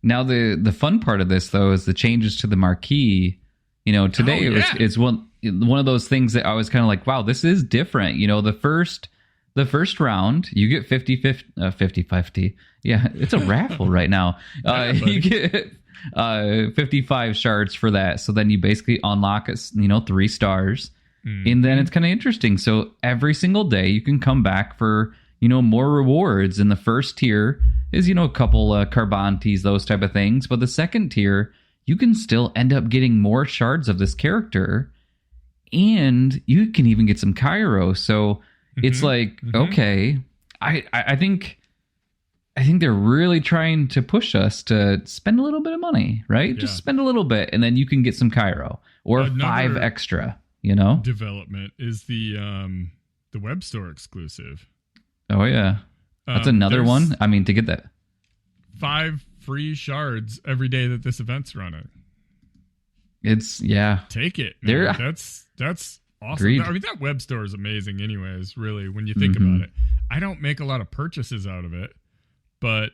Now the fun part of this though is the changes to the marquee. You know, today it's one of those things that I was kind of like, wow, this is different. You know, the first round you get 50-50. Yeah, it's a raffle right now. You get 55 shards for that. So then you basically unlock 3 stars. And then it's kind of interesting. So every single day you can come back for, more rewards. And the first tier is, a couple Carbantes, those type of things. But the second tier, you can still end up getting more shards of this character. And you can even get some Cairo. So it's like, okay, I think they're really trying to push us to spend a little bit of money, right? Yeah. Just spend a little bit and then you can get some Cairo or 5 extra. Development is the web store exclusive. Oh yeah, that's another one. I mean, to get that 5 free shards every day that this event's running. It's take it. That's awesome. Agreed. I mean, that web store is amazing. Anyways, really, when you think about it, I don't make a lot of purchases out of it, but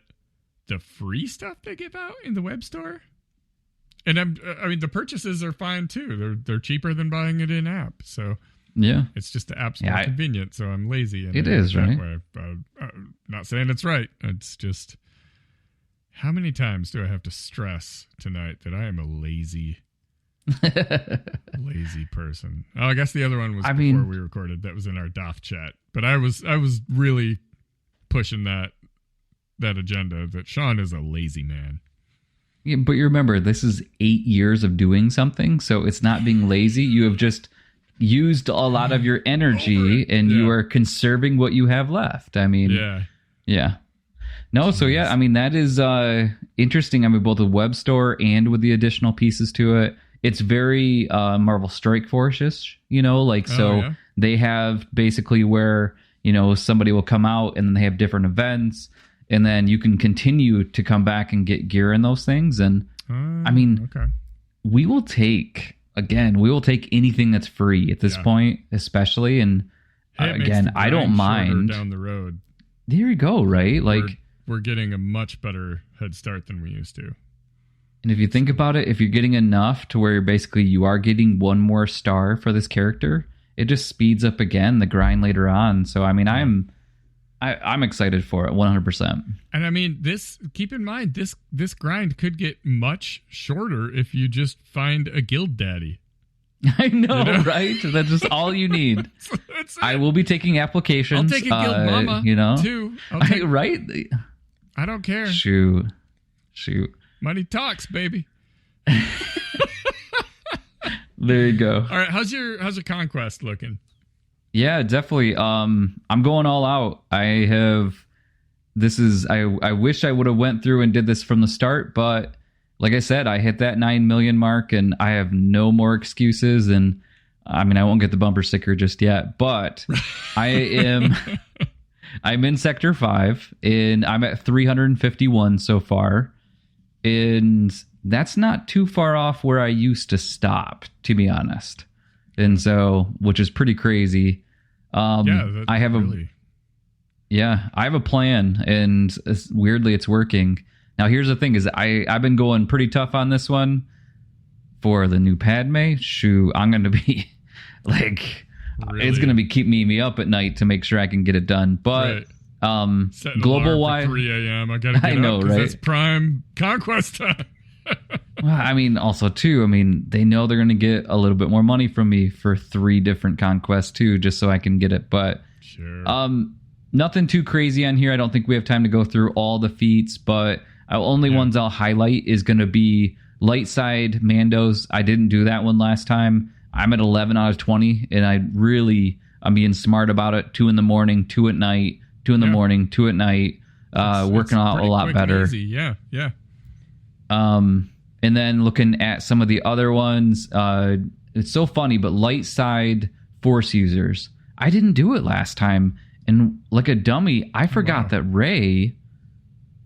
the free stuff they give out in the web store. And I mean, the purchases are fine too. They're cheaper than buying it in app. So yeah, it's just the app's more convenient. So I'm lazy. It is right. I'm not saying it's right. It's just, how many times do I have to stress tonight that I am a lazy person? Oh, I guess the other one was before we recorded. That was in our DOF chat. But I was really pushing that agenda that Sean is a lazy man. Yeah, but you remember, this is 8 years of doing something, so it's not being lazy. You have just used a lot of your energy, and you are conserving what you have left. I mean, yeah. No, so I mean, that is interesting. I mean, both the web store and with the additional pieces to it, it's very Marvel Strike Force-ish, they have basically where, somebody will come out and then they have different events. And then you can continue to come back and get gear in those things. And I mean, we will take anything that's free at this point, especially. And again, I don't mind. Down the road. There you go, right? Like, we're getting a much better head start than we used to. And if you think about it, if you're getting enough to where you are getting one more star for this character, it just speeds up again the grind later on. So, I mean, I'm excited for it 100%. And I mean, keep in mind, this grind could get much shorter if you just find a guild daddy. I know, right? That's just all you need. That's I will be taking applications. I'll take a guild mama, too. Right? I don't care. Shoot. Money talks, baby. There you go. All right, how's your conquest looking? Yeah, definitely. I'm going all out. I wish I would have went through and did this from the start, but like I said, I hit that 9 million mark and I have no more excuses. And I mean, I won't get the bumper sticker just yet, but I'm in Sector 5 and I'm at 351 so far. And that's not too far off where I used to stop, to be honest. And so, which is pretty crazy. I have a plan, and weirdly, it's working. Now, here's the thing: is I've been going pretty tough on this one for the new Padme. Shoot, I'm going to be like, it's going to be keeping me up at night to make sure I can get it done. But Set an Global alarm wide. for 3 a.m. I gotta get I know, up 'cause right? that's prime conquest time. Well, I mean, also too. I mean, they know they're going to get a little bit more money from me for 3 different conquests too, just so I can get it. But Sure. nothing too crazy on here. I don't think we have time to go through all the feats, but only ones I'll highlight is going to be light side Mandos. I didn't do that one last time. I'm at 11 out of 20, and I'm being smart about it. 2 in the morning, 2 at night, 2 in the morning, 2 at night. Working out a lot better. Easy. Yeah. And then looking at some of the other ones, it's so funny, but light side force users, I didn't do it last time. And like a dummy, I forgot that Ray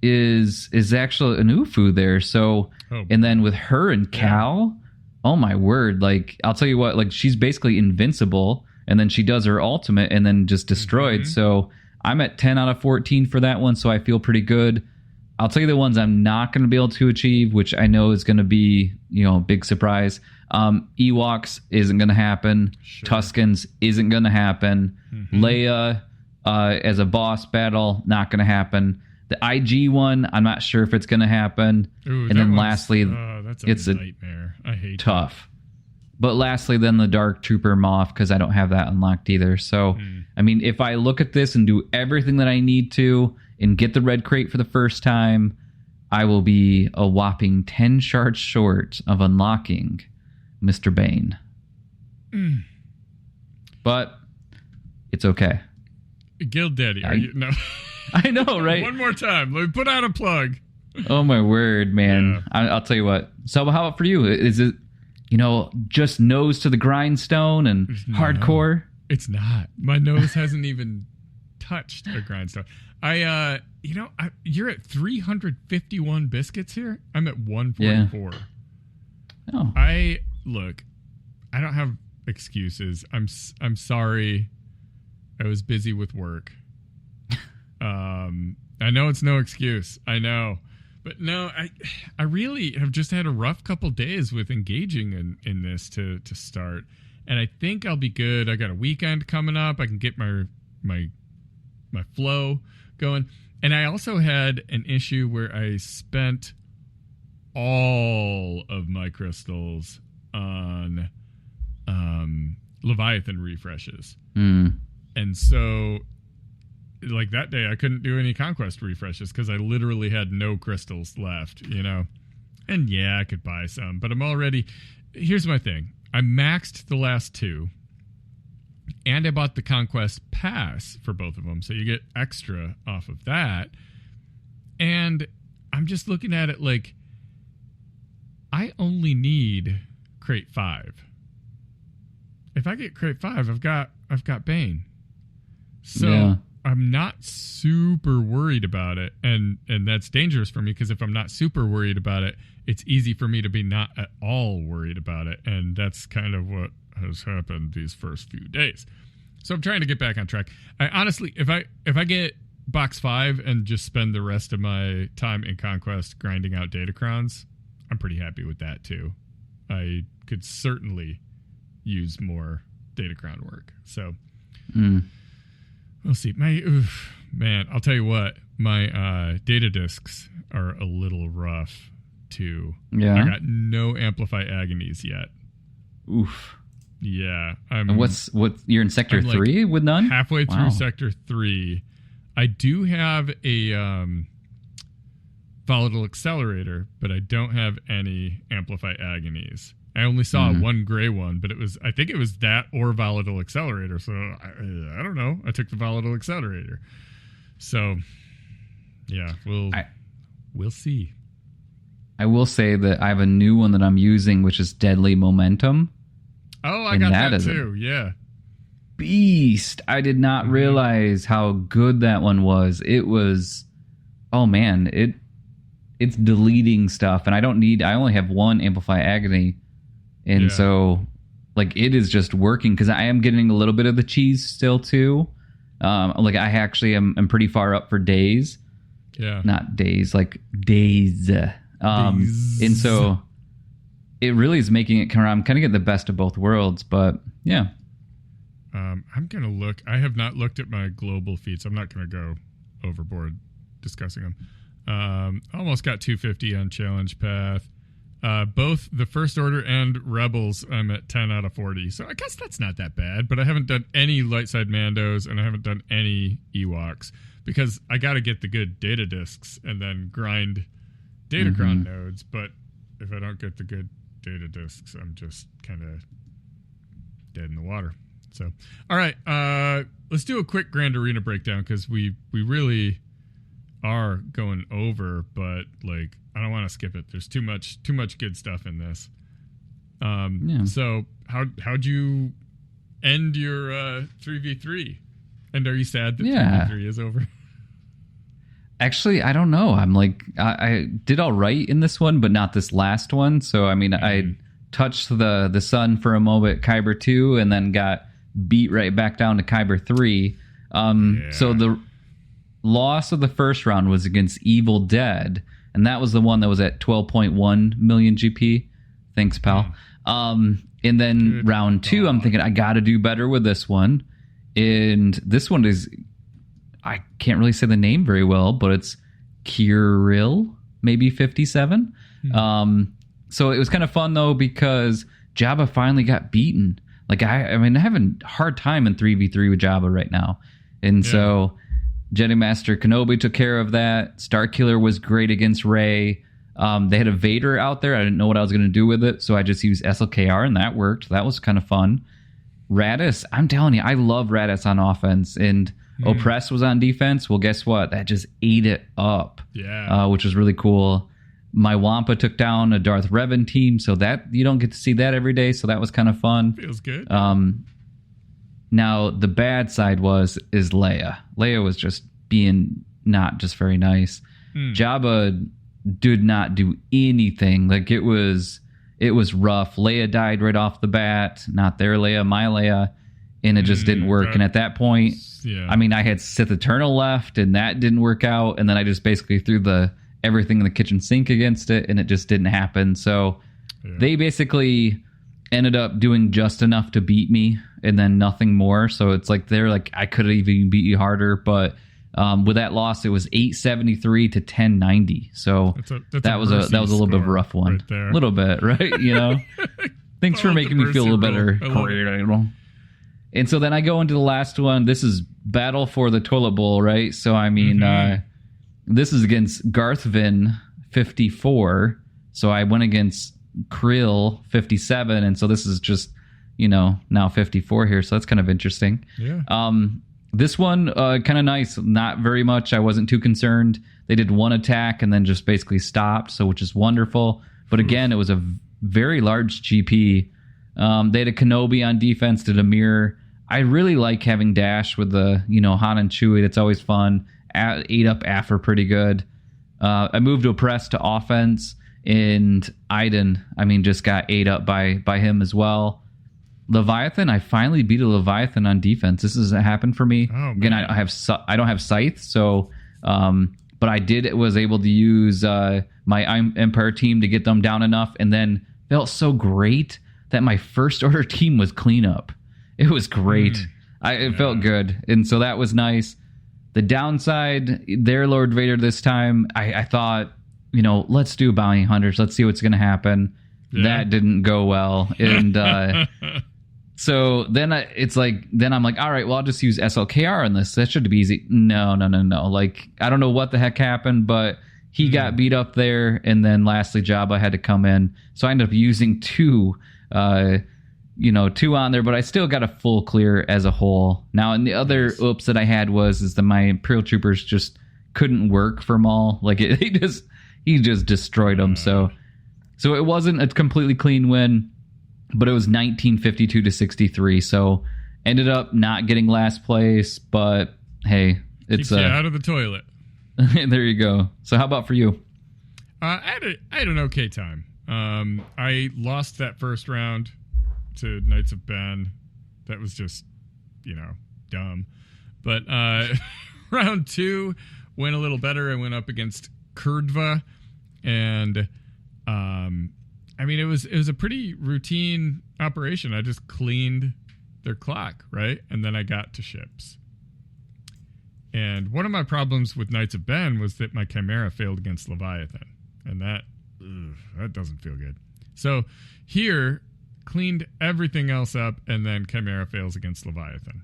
is actually an UFU there. So, and then with her and Cal, oh my word, like I'll tell you what, like she's basically invincible, and then she does her ultimate and then just destroyed. Mm-hmm. So I'm at 10 out of 14 for that one. So I feel pretty good. I'll tell you the ones I'm not going to be able to achieve, which I know is going to be, a big surprise. Ewoks isn't going to happen. Sure. Tuskens isn't going to happen. Mm-hmm. Leia as a boss battle, not going to happen. The IG one, I'm not sure if it's going to happen. Ooh, and then lastly, that's it's nightmare. I hate tough. But lastly, then the Dark Trooper Moff, because I don't have that unlocked either. So, I mean, if I look at this and do everything that I need to and get the red crate for the first time, I will be a whopping 10 shards short of unlocking Mr. Bane. But it's okay. Guild Daddy, are you? No. I know, right? One more time. Let me put out a plug. Oh, my word, man. Yeah. I'll tell you what. So how about for you? Is it, just nose to the grindstone and hardcore? It's not. My nose hasn't even touched a grindstone. You're at 351 biscuits here. I'm at 144. Yeah. Oh. I don't have excuses. I'm sorry. I was busy with work. I know it's no excuse. I know. But no, I really have just had a rough couple days with engaging in this to start. And I think I'll be good. I got a weekend coming up. I can get my flow going. And I also had an issue where I spent all of my crystals on Leviathan refreshes. And so, like that day, I couldn't do any conquest refreshes because I literally had no crystals left, And yeah, I could buy some, but here's my thing. I maxed the last 2, and I bought the conquest pass for both of them, so you get extra off of that. And I'm just looking at it like I only need crate 5. If I get crate 5, I've got Bane. So I'm not super worried about it, and that's dangerous for me because if I'm not super worried about it, it's easy for me to be not at all worried about it, and that's kind of what has happened these first few days. So I'm trying to get back on track. I honestly, if I get box 5 and just spend the rest of my time in Conquest grinding out data crowns, I'm pretty happy with that too. I could certainly use more data crown work. So we'll see. Man, I'll tell you what, my data discs are a little rough too. Yeah. I got no Amplify Agonies yet. Oof. Yeah. And what you're in Sector 3 with none? Halfway through Sector 3. I do have a volatile accelerator, but I don't have any Amplify Agonies. I only saw one gray one, but I think it was that or volatile accelerator. So I don't know. I took the volatile accelerator. So yeah, we'll see. I will say that I have a new one that I'm using, which is Deadly Momentum. Oh, I got that too. Yeah. Beast. I did not realize how good that one was. It was, oh man, it's deleting stuff, and I only have one Amplify Agony. And so, like, it is just working because I am getting a little bit of the cheese still too. Like, I actually am pretty far up for days. Yeah. Not days, like days. And so it really is making it I'm kind of getting the best of both worlds, but yeah. I'm going to look. I have not looked at my global feats. I'm not going to go overboard discussing them. Almost got 250 on challenge path. Both the First Order and Rebels, I'm at 10 out of 40. So I guess that's not that bad, but I haven't done any light side Mandos and I haven't done any Ewoks because I got to get the good data discs and then grind Datacron nodes. But if I don't get the good data discs, I'm just kind of dead in the water. So, all right, let's do a quick Grand Arena breakdown because we really are going over, but like I don't want to skip it. There's too much good stuff in this. So how'd you end your 3v3? And are you sad that 3v3 is over? Actually, I don't know. I'm like I did all right in this one, but not this last one. So I mean, I touched the sun for a moment, Kyber 2, and then got beat right back down to Kyber 3. So the loss of the first round was against Evil Dead, and that was the one that was at 12.1 million GP. Thanks, pal. And then round 2, I'm thinking I got to do better with this one. And this one is, I can't really say the name very well, but it's Kirill, maybe 57. So it was kind of fun though because Jabba finally got beaten. Like I mean, I'm having a hard time in 3v3 with Jabba right now, and so Jedi Master Kenobi took care of that. Starkiller was great against Rey. They had a Vader out there. I didn't know what I was going to do with it, so I just used SLKR, and that worked. That was kind of fun. Radis, I'm telling you, I love Radis on offense, and Oppress was on defense. Well, guess what? That just ate it up, which was really cool. My Wampa took down a Darth Revan team, so that you don't get to see that every day, so that was kind of fun. Feels good. Now, the bad side is Leia. Leia was just being not just very nice. Jabba did not do anything. Like, it was rough. Leia died right off the bat. Not their Leia, my Leia. And it just didn't work. And at that point, I mean, I had Sith Eternal left, and that didn't work out. And then I just basically threw everything in the kitchen sink against it, and it just didn't happen. So they basically ended up doing just enough to beat me and then nothing more. So it's like they're like, I could have even beat you harder, but with that loss it was 873 to 1090. So that was a little bit of a rough one. Right, a little bit, right? You know. Thanks for making me feel a little better. And so then I go into the last one. This is Battle for the Toilet Bowl, right? So I mean this is against Garthvin 54. So I went against Krill 57, and so this is just, now 54 here. So that's kind of interesting. Yeah. This one, kind of nice. Not very much. I wasn't too concerned. They did one attack and then just basically stopped, so which is wonderful. But again, it was a very large GP. They had a Kenobi on defense, did a mirror. I really like having Dash with the, Han and Chewie. That's always fun. Ate up Affer pretty good. I moved Oppress to offense, and Iden, just got ate up by him as well. Leviathan, I finally beat a Leviathan on defense. This has happened for me. Oh, again, I don't have Scythe, so but I was able to use my Empire team to get them down enough, and then felt so great that my First Order team was cleanup. It was great. It felt good, and so that was nice. The downside, their Lord Vader this time, I thought, let's do Bounty Hunters. Let's see what's going to happen. Yeah. That didn't go well. And so then I'm like, all right, well, I'll just use SLKR on this. That should be easy. No. Like, I don't know what the heck happened, but he got beat up there. And then lastly, Jabba had to come in. So I ended up using two on there, but I still got a full clear as a whole. Now, and the other oops that I had is that my Imperial Troopers just couldn't work for Maul. Like, he just destroyed them. So it wasn't a completely clean win, but it was 1952 to 63. So ended up not getting last place, but hey, it's out of the toilet. There you go. So how about for you? I had an okay time. I lost that first round to Knights of Ben. That was just, dumb. But round 2 went a little better. I went up against Kurdva, and it was a pretty routine operation. I just cleaned their clock, right? And then I got to ships. And one of my problems with Knights of Ben was that my Chimera failed against Leviathan. And that doesn't feel good. So here, cleaned everything else up, and then Chimera fails against Leviathan.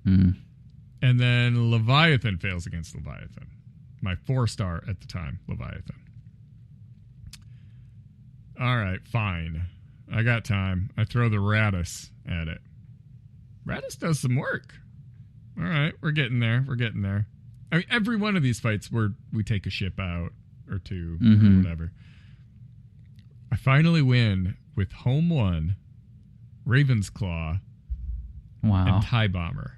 And then Leviathan fails against Leviathan. My 4-star at the time, Leviathan. All right, fine. I got time. I throw the Radis at it. Radis does some work. All right, we're getting there. I mean, every one of these fights where we take a ship out or two or whatever. I finally win with Home 1, Raven's Claw, and TIE Bomber.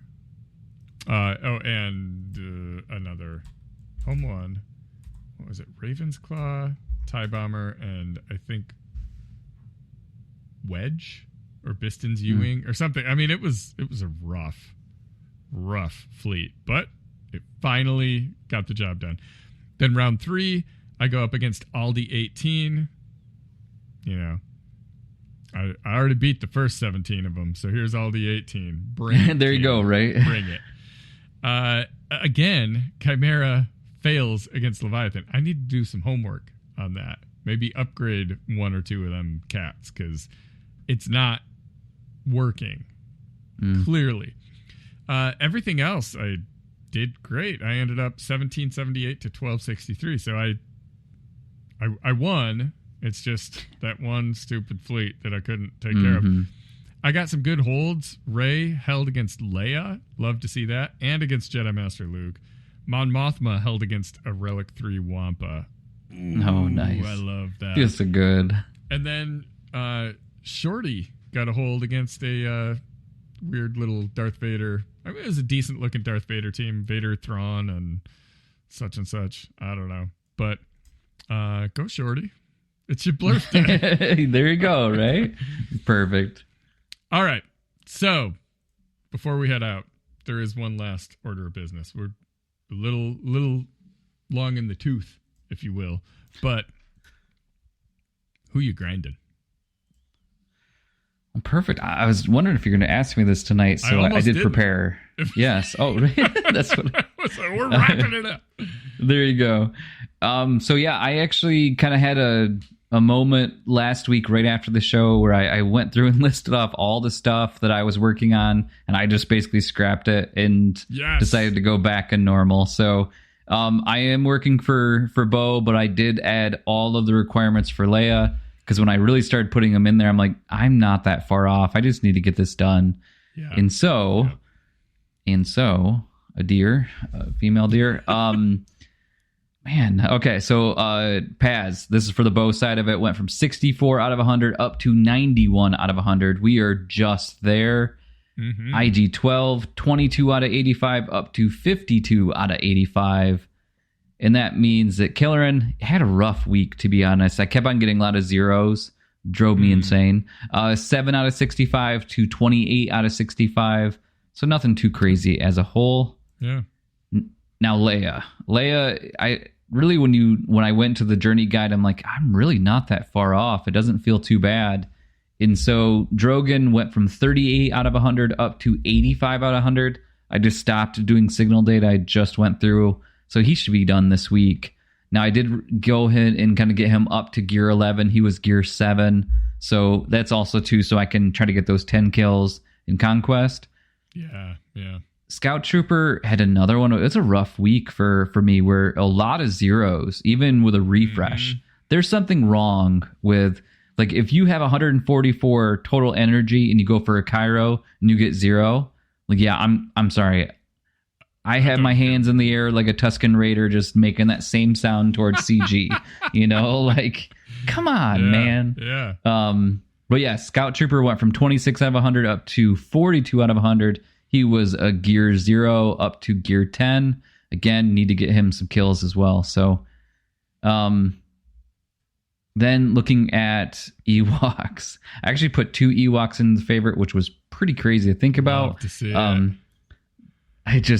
And another Home 1. What was it? Raven's Claw, TIE Bomber, and I think Wedge or Biston's Ewing or something. I mean, it was a rough fleet, but it finally got the job done. Then round 3, I go up against Aldi 18. You know, I already beat the first 17 of them, so here's Aldi 18. Bring it. There you go, right? Bring it. Again, Chimera fails against Leviathan. I need to do some homework on that. Maybe upgrade 1 or 2 of them cats, because it's not working. Clearly. Everything else I did great. I ended up 1778 to 1263. So I won. It's just that one stupid fleet that I couldn't take care of. I got some good holds. Rey held against Leia. Love to see that. And against Jedi Master Luke. Mon Mothma held against a Relic 3 Wampa. Oh, nice. I love that. Feels so good. And then Shorty got a hold against a weird little Darth Vader. I mean, it was a decent looking Darth Vader team. Vader, Thrawn, and such. I don't know. But go Shorty. It's your birthday. There you go, right? Perfect. All right. So before we head out, there is one last order of business. We're a little long in the tooth, if you will. But who you grinding? Perfect. I was wondering if you're going to ask me this tonight, so I did prepare. Yes. Oh, that's what. So we're wrapping it up. There you go. So yeah, I actually kind of had a moment last week right after the show where I went through and listed off all the stuff that I was working on, and I just basically scrapped it and decided to go back in normal. So I am working for Bo, but I did add all of the requirements for Leia, because when I really started putting them in there, I'm like, I'm not that far off. I just need to get this done. Yeah. And so a deer, a female deer, man. Okay. So, Paz, this is for the Bo side of it, went from 64 out of 100 up to 91 out of 100. We are just there. IG 12, 22 out of 85 up to 52 out of 85. And that means that Killerin had a rough week, to be honest. I kept on getting a lot of zeros. Drove me insane. 7 out of 65 to 28 out of 65. So nothing too crazy as a whole. Yeah. Now, Leia, I really, when I went to the journey guide, I'm like, I'm really not that far off. It doesn't feel too bad. And so Drogon went from 38 out of 100 up to 85 out of 100. I just stopped doing signal data. I just went through. So he should be done this week. Now, I did go ahead and kind of get him up to gear 11. He was gear 7. So that's also too, so I can try to get those 10 kills in Conquest. Yeah. Scout Trooper had another one. It's a rough week for me, where a lot of zeros, even with a refresh. There's something wrong with, like, if you have 144 total energy and you go for a Cairo and you get 0, like, yeah, I'm sorry. I have my hands in the air like a Tusken Raider, just making that same sound towards CG. Like, come on, man. Yeah. But yeah, Scout Trooper went from 26 out of 100 up to 42 out of 100. He was a gear 0 up to gear 10. Again, need to get him some kills as well. So, then looking at Ewoks, I actually put 2 Ewoks in the favorite, which was pretty crazy to think about. Love to see it.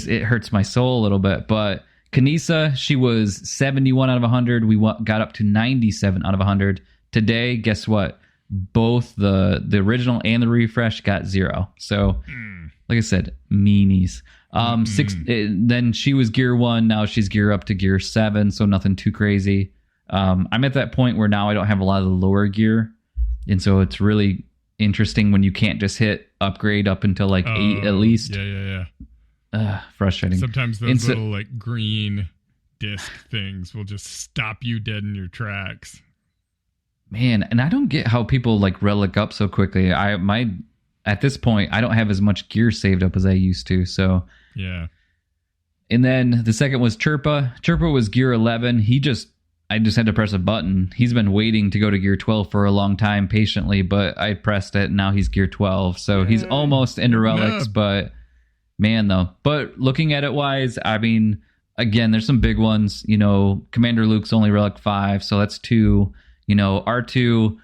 It hurts my soul a little bit. But Kanisa, she was 71 out of 100. We got up to 97 out of 100. Today, guess what? Both the original and the refresh got 0. So like I said, meanies. Then she was gear 1. Now she's gear up to gear 7. So nothing too crazy. I'm at that point where now I don't have a lot of the lower gear. And so it's really interesting when you can't just hit upgrade up until like 8 at least. Yeah. Frustrating. Sometimes those little like green disc things will just stop you dead in your tracks. Man, and I don't get how people like relic up so quickly. At this point, I don't have as much gear saved up as I used to. So yeah. And then the second was Chirpa. Chirpa was gear 11. I just had to press a button. He's been waiting to go to gear 12 for a long time patiently, but I pressed it and now he's gear 12. So he's almost into relics, but man though. But looking at it wise, I mean, again, there's some big ones. Commander Luke's only relic 5, so that's 2. R2,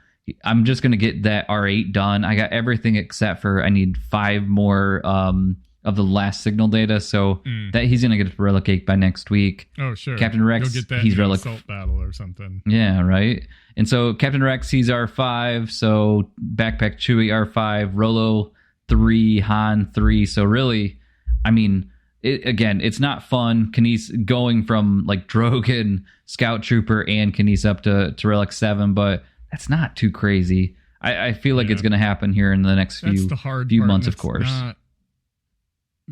I'm just going to get that R8 done. I got everything except for I need 5 more of the last signal data, so that he's going to get a relic 8 by next week. Oh, sure. Captain Rex, you'll get that he's relic assault battle or something. Yeah, right. And so Captain Rex, he's R5, so Backpack Chewie R5, Rolo 3, Han 3. So really, I mean, it's not fun. Kanice going from like Drogon, Scout Trooper, and Kanice up to Relic 7, but that's not too crazy. I feel like it's going to happen here in the next few months, of course.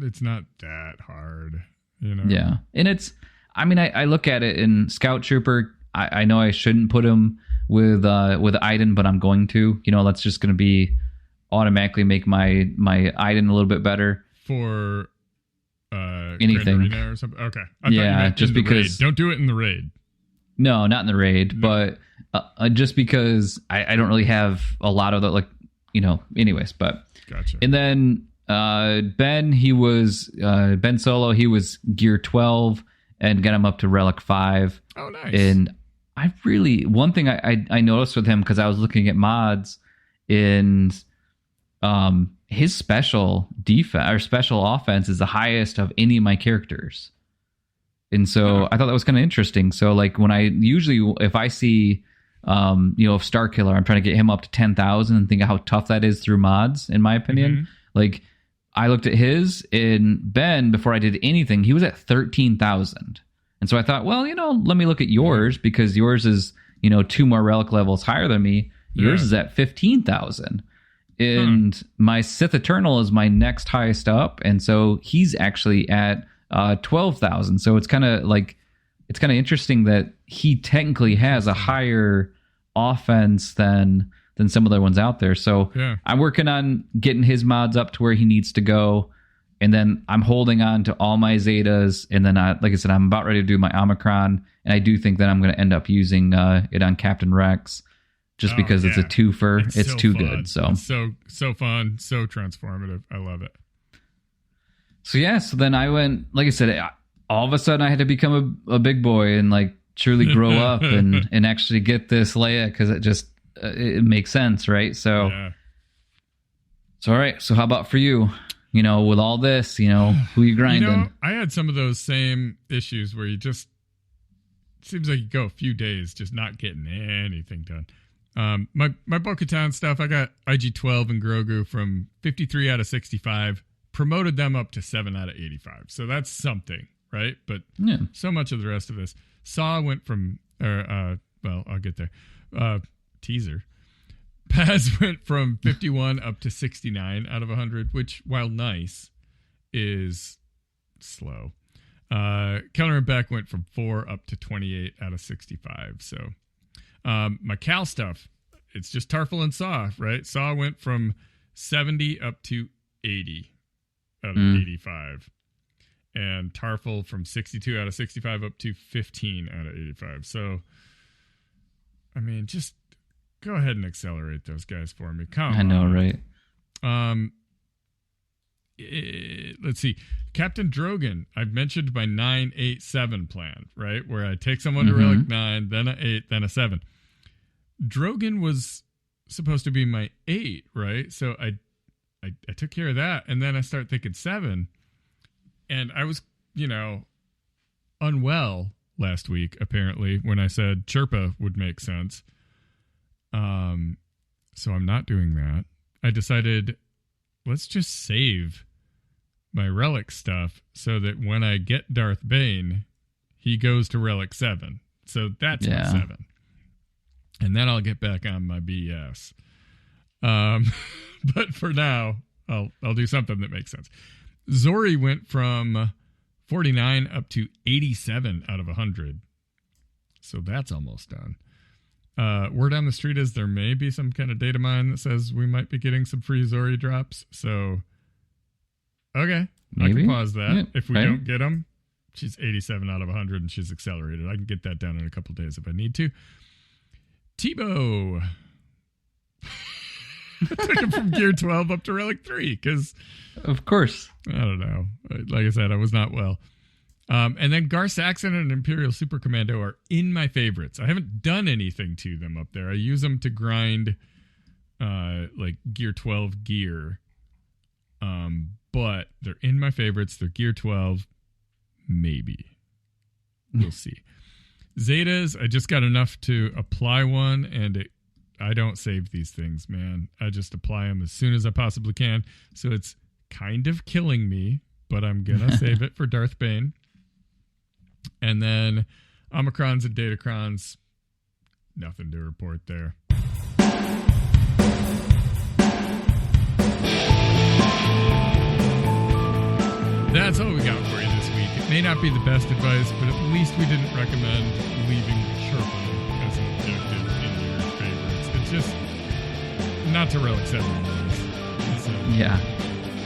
It's not that hard, Yeah. And I look at it in Scout Trooper. I know I shouldn't put him with Iden, but I'm going to. That's just going to be automatically make my Iden a little bit better. For anything or something. Okay. Yeah, just because don't do it in the raid. No, not in the raid, but just because I don't really have a lot of the anyways, but gotcha. And then Ben, he was Ben Solo, he was gear 12 and got him up to relic 5. Oh, nice. And one thing I noticed with him, because I was looking at mods, and his special defense or special offense is the highest of any of my characters. And so I thought that was kind of interesting. So like when if I see, Star Killer, I'm trying to get him up to 10,000 and think of how tough that is through mods, in my opinion. Mm-hmm. Like I looked at his in Ben before I did anything. He was at 13,000. And so I thought, well, let me look at yours, because yours is, 2 more relic levels higher than me. Yours is at 15,000. And my Sith Eternal is my next highest up. And so he's actually at 12,000. So it's kind of interesting that he technically has a higher offense than some other ones out there. So I'm working on getting his mods up to where he needs to go. And then I'm holding on to all my Zetas. And then, like I said, I'm about ready to do my Omicron. And I do think that I'm going to end up using it on Captain Rex, just because it's a twofer. It's so too fun. Good. So it's so fun, so transformative. I love it. So so then I went, like I said, all of a sudden I had to become a big boy and like truly grow up and actually get this Leia, because it makes sense, right? So, all right. So how about for you? With all this, who you grinding? I had some of those same issues where seems like you go a few days just not getting anything done. My Bo-Katan stuff, I got IG-12 and Grogu from 53 out of 65, promoted them up to 7 out of 85. So that's something, right? But so much of the rest of this. Saw went from, I'll get there. Teaser. Paz went from 51 up to 69 out of 100, which, while nice, is slow. Keller and Beck went from 4 up to 28 out of 65. So my Cal stuff, it's just Tarful and Saw, right? Saw went from 70 up to 80 out of 85. And Tarful from 62 out of 65 up to 15 out of 85. So, I mean, just go ahead and accelerate those guys for me. Come on. I know, right? Let's see. Captain Drogon, I've mentioned my 9-8-7 plan, right? Where I take someone to relic 9, then a 8, then a 7. Drogon was supposed to be my 8, right? So I took care of that, and then I start thinking 7. And I was, unwell last week, apparently, when I said Chirpa would make sense. So I'm not doing that. I decided, let's just save my relic stuff so that when I get Darth Bane, he goes to relic 7. So that's my 7. And then I'll get back on my BS. But for now, I'll do something that makes sense. Zori went from 49 up to 87 out of 100. So that's almost done. Word on the street is there may be some kind of data mine that says we might be getting some free Zori drops. So, okay. Maybe. I can pause that. Yeah, if we don't get them, she's 87 out of 100 and she's accelerated. I can get that down in a couple days if I need to. Tebow. I took him from gear 12 up to relic 3 because... Of course. I don't know. Like I said, I was not well. And then Gar Saxon and Imperial Super Commando are in my favorites. I haven't done anything to them up there. I use them to grind like gear 12 gear. But they're in my favorites. They're gear 12. Maybe. We'll see. Zetas, I just got enough to apply one, and I don't save these things, man. I just apply them as soon as I possibly can. So it's kind of killing me, but I'm going to save it for Darth Bane. And then Omicrons and Datacrons, nothing to report there. That's all we got for you this week. It may not be the best advice, but at least we didn't recommend leaving Sherpa as an objective in your favorites. It's just not to relic 7. So, yeah.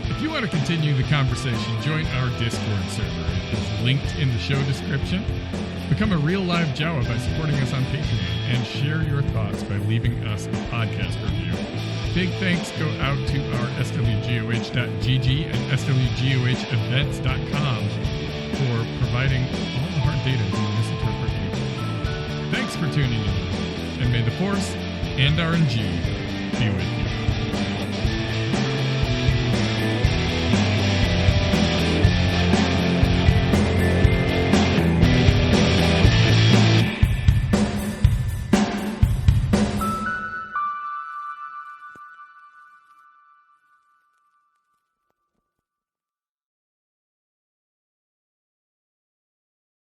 If you want to continue the conversation, join our Discord server. It's linked in the show description. Become a real live Jawa by supporting us on Patreon and share your thoughts by leaving us a podcast review. Big thanks go out to our swgoh.gg and swgohevents.com for providing all the hard data to misinterpret you. Thanks for tuning in, and may the Force and RNG be with you.